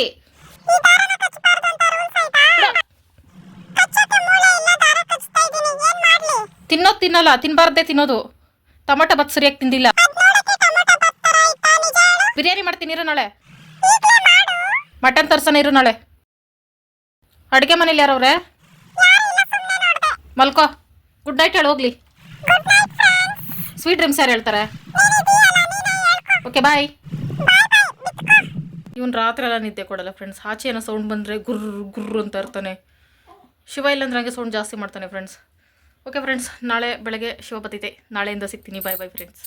ತಿನ್ನಲ್ಲ, ತಿನ್ಬಾರ್ದೇ ತಿನ್ನೋದು. ಟೊಮೊಟೊ ಬತ್ ಸರಿಯಾಗಿ ತಿಂದಿಲ್ಲ. ಬಿರಿಯಾನಿ ಮಾಡ್ತೀನಿ ಇರು ನಾಳೆ. ಮಟನ್ ತರ್ಸನ ಇರು ನಾಳೆ. ಅಡುಗೆ ಮನೇಲಿ ಯಾರವ್ರೆ? ಮಲ್ಕೋ. ಗುಡ್ ನೈಟ್ ಹೇಳಿ ಹೋಗ್ಲಿ. ಸ್ವೀಟ್ ಡ್ರೀಮ್ಸ್ ಯಾರು ಹೇಳ್ತಾರೆ? Okay bye. ಇವನು ರಾತ್ರಿ ಎಲ್ಲ ನಿದ್ದೆ ಕೊಡಲ್ಲ ಫ್ರೆಂಡ್ಸ್. ಆಚೆ ಏನೋ ಸೌಂಡ್ ಬಂದರೆ ಗುರ್ರು ಅಂತ ಇರ್ತಾನೆ. ಶಿವ ಇಲ್ಲಾಂದ್ರೆ ಹಂಗೆ ಸೌಂಡ್ ಜಾಸ್ತಿ ಮಾಡ್ತಾನೆ ಫ್ರೆಂಡ್ಸ್. ಓಕೆ ಫ್ರೆಂಡ್ಸ್, ನಾಳೆ ಬೆಳಗ್ಗೆ ಶಿವ ಬರ್ತೈತೆ. ನಾಳೆಯಿಂದ ಸಿಗ್ತೀನಿ. Bye friends.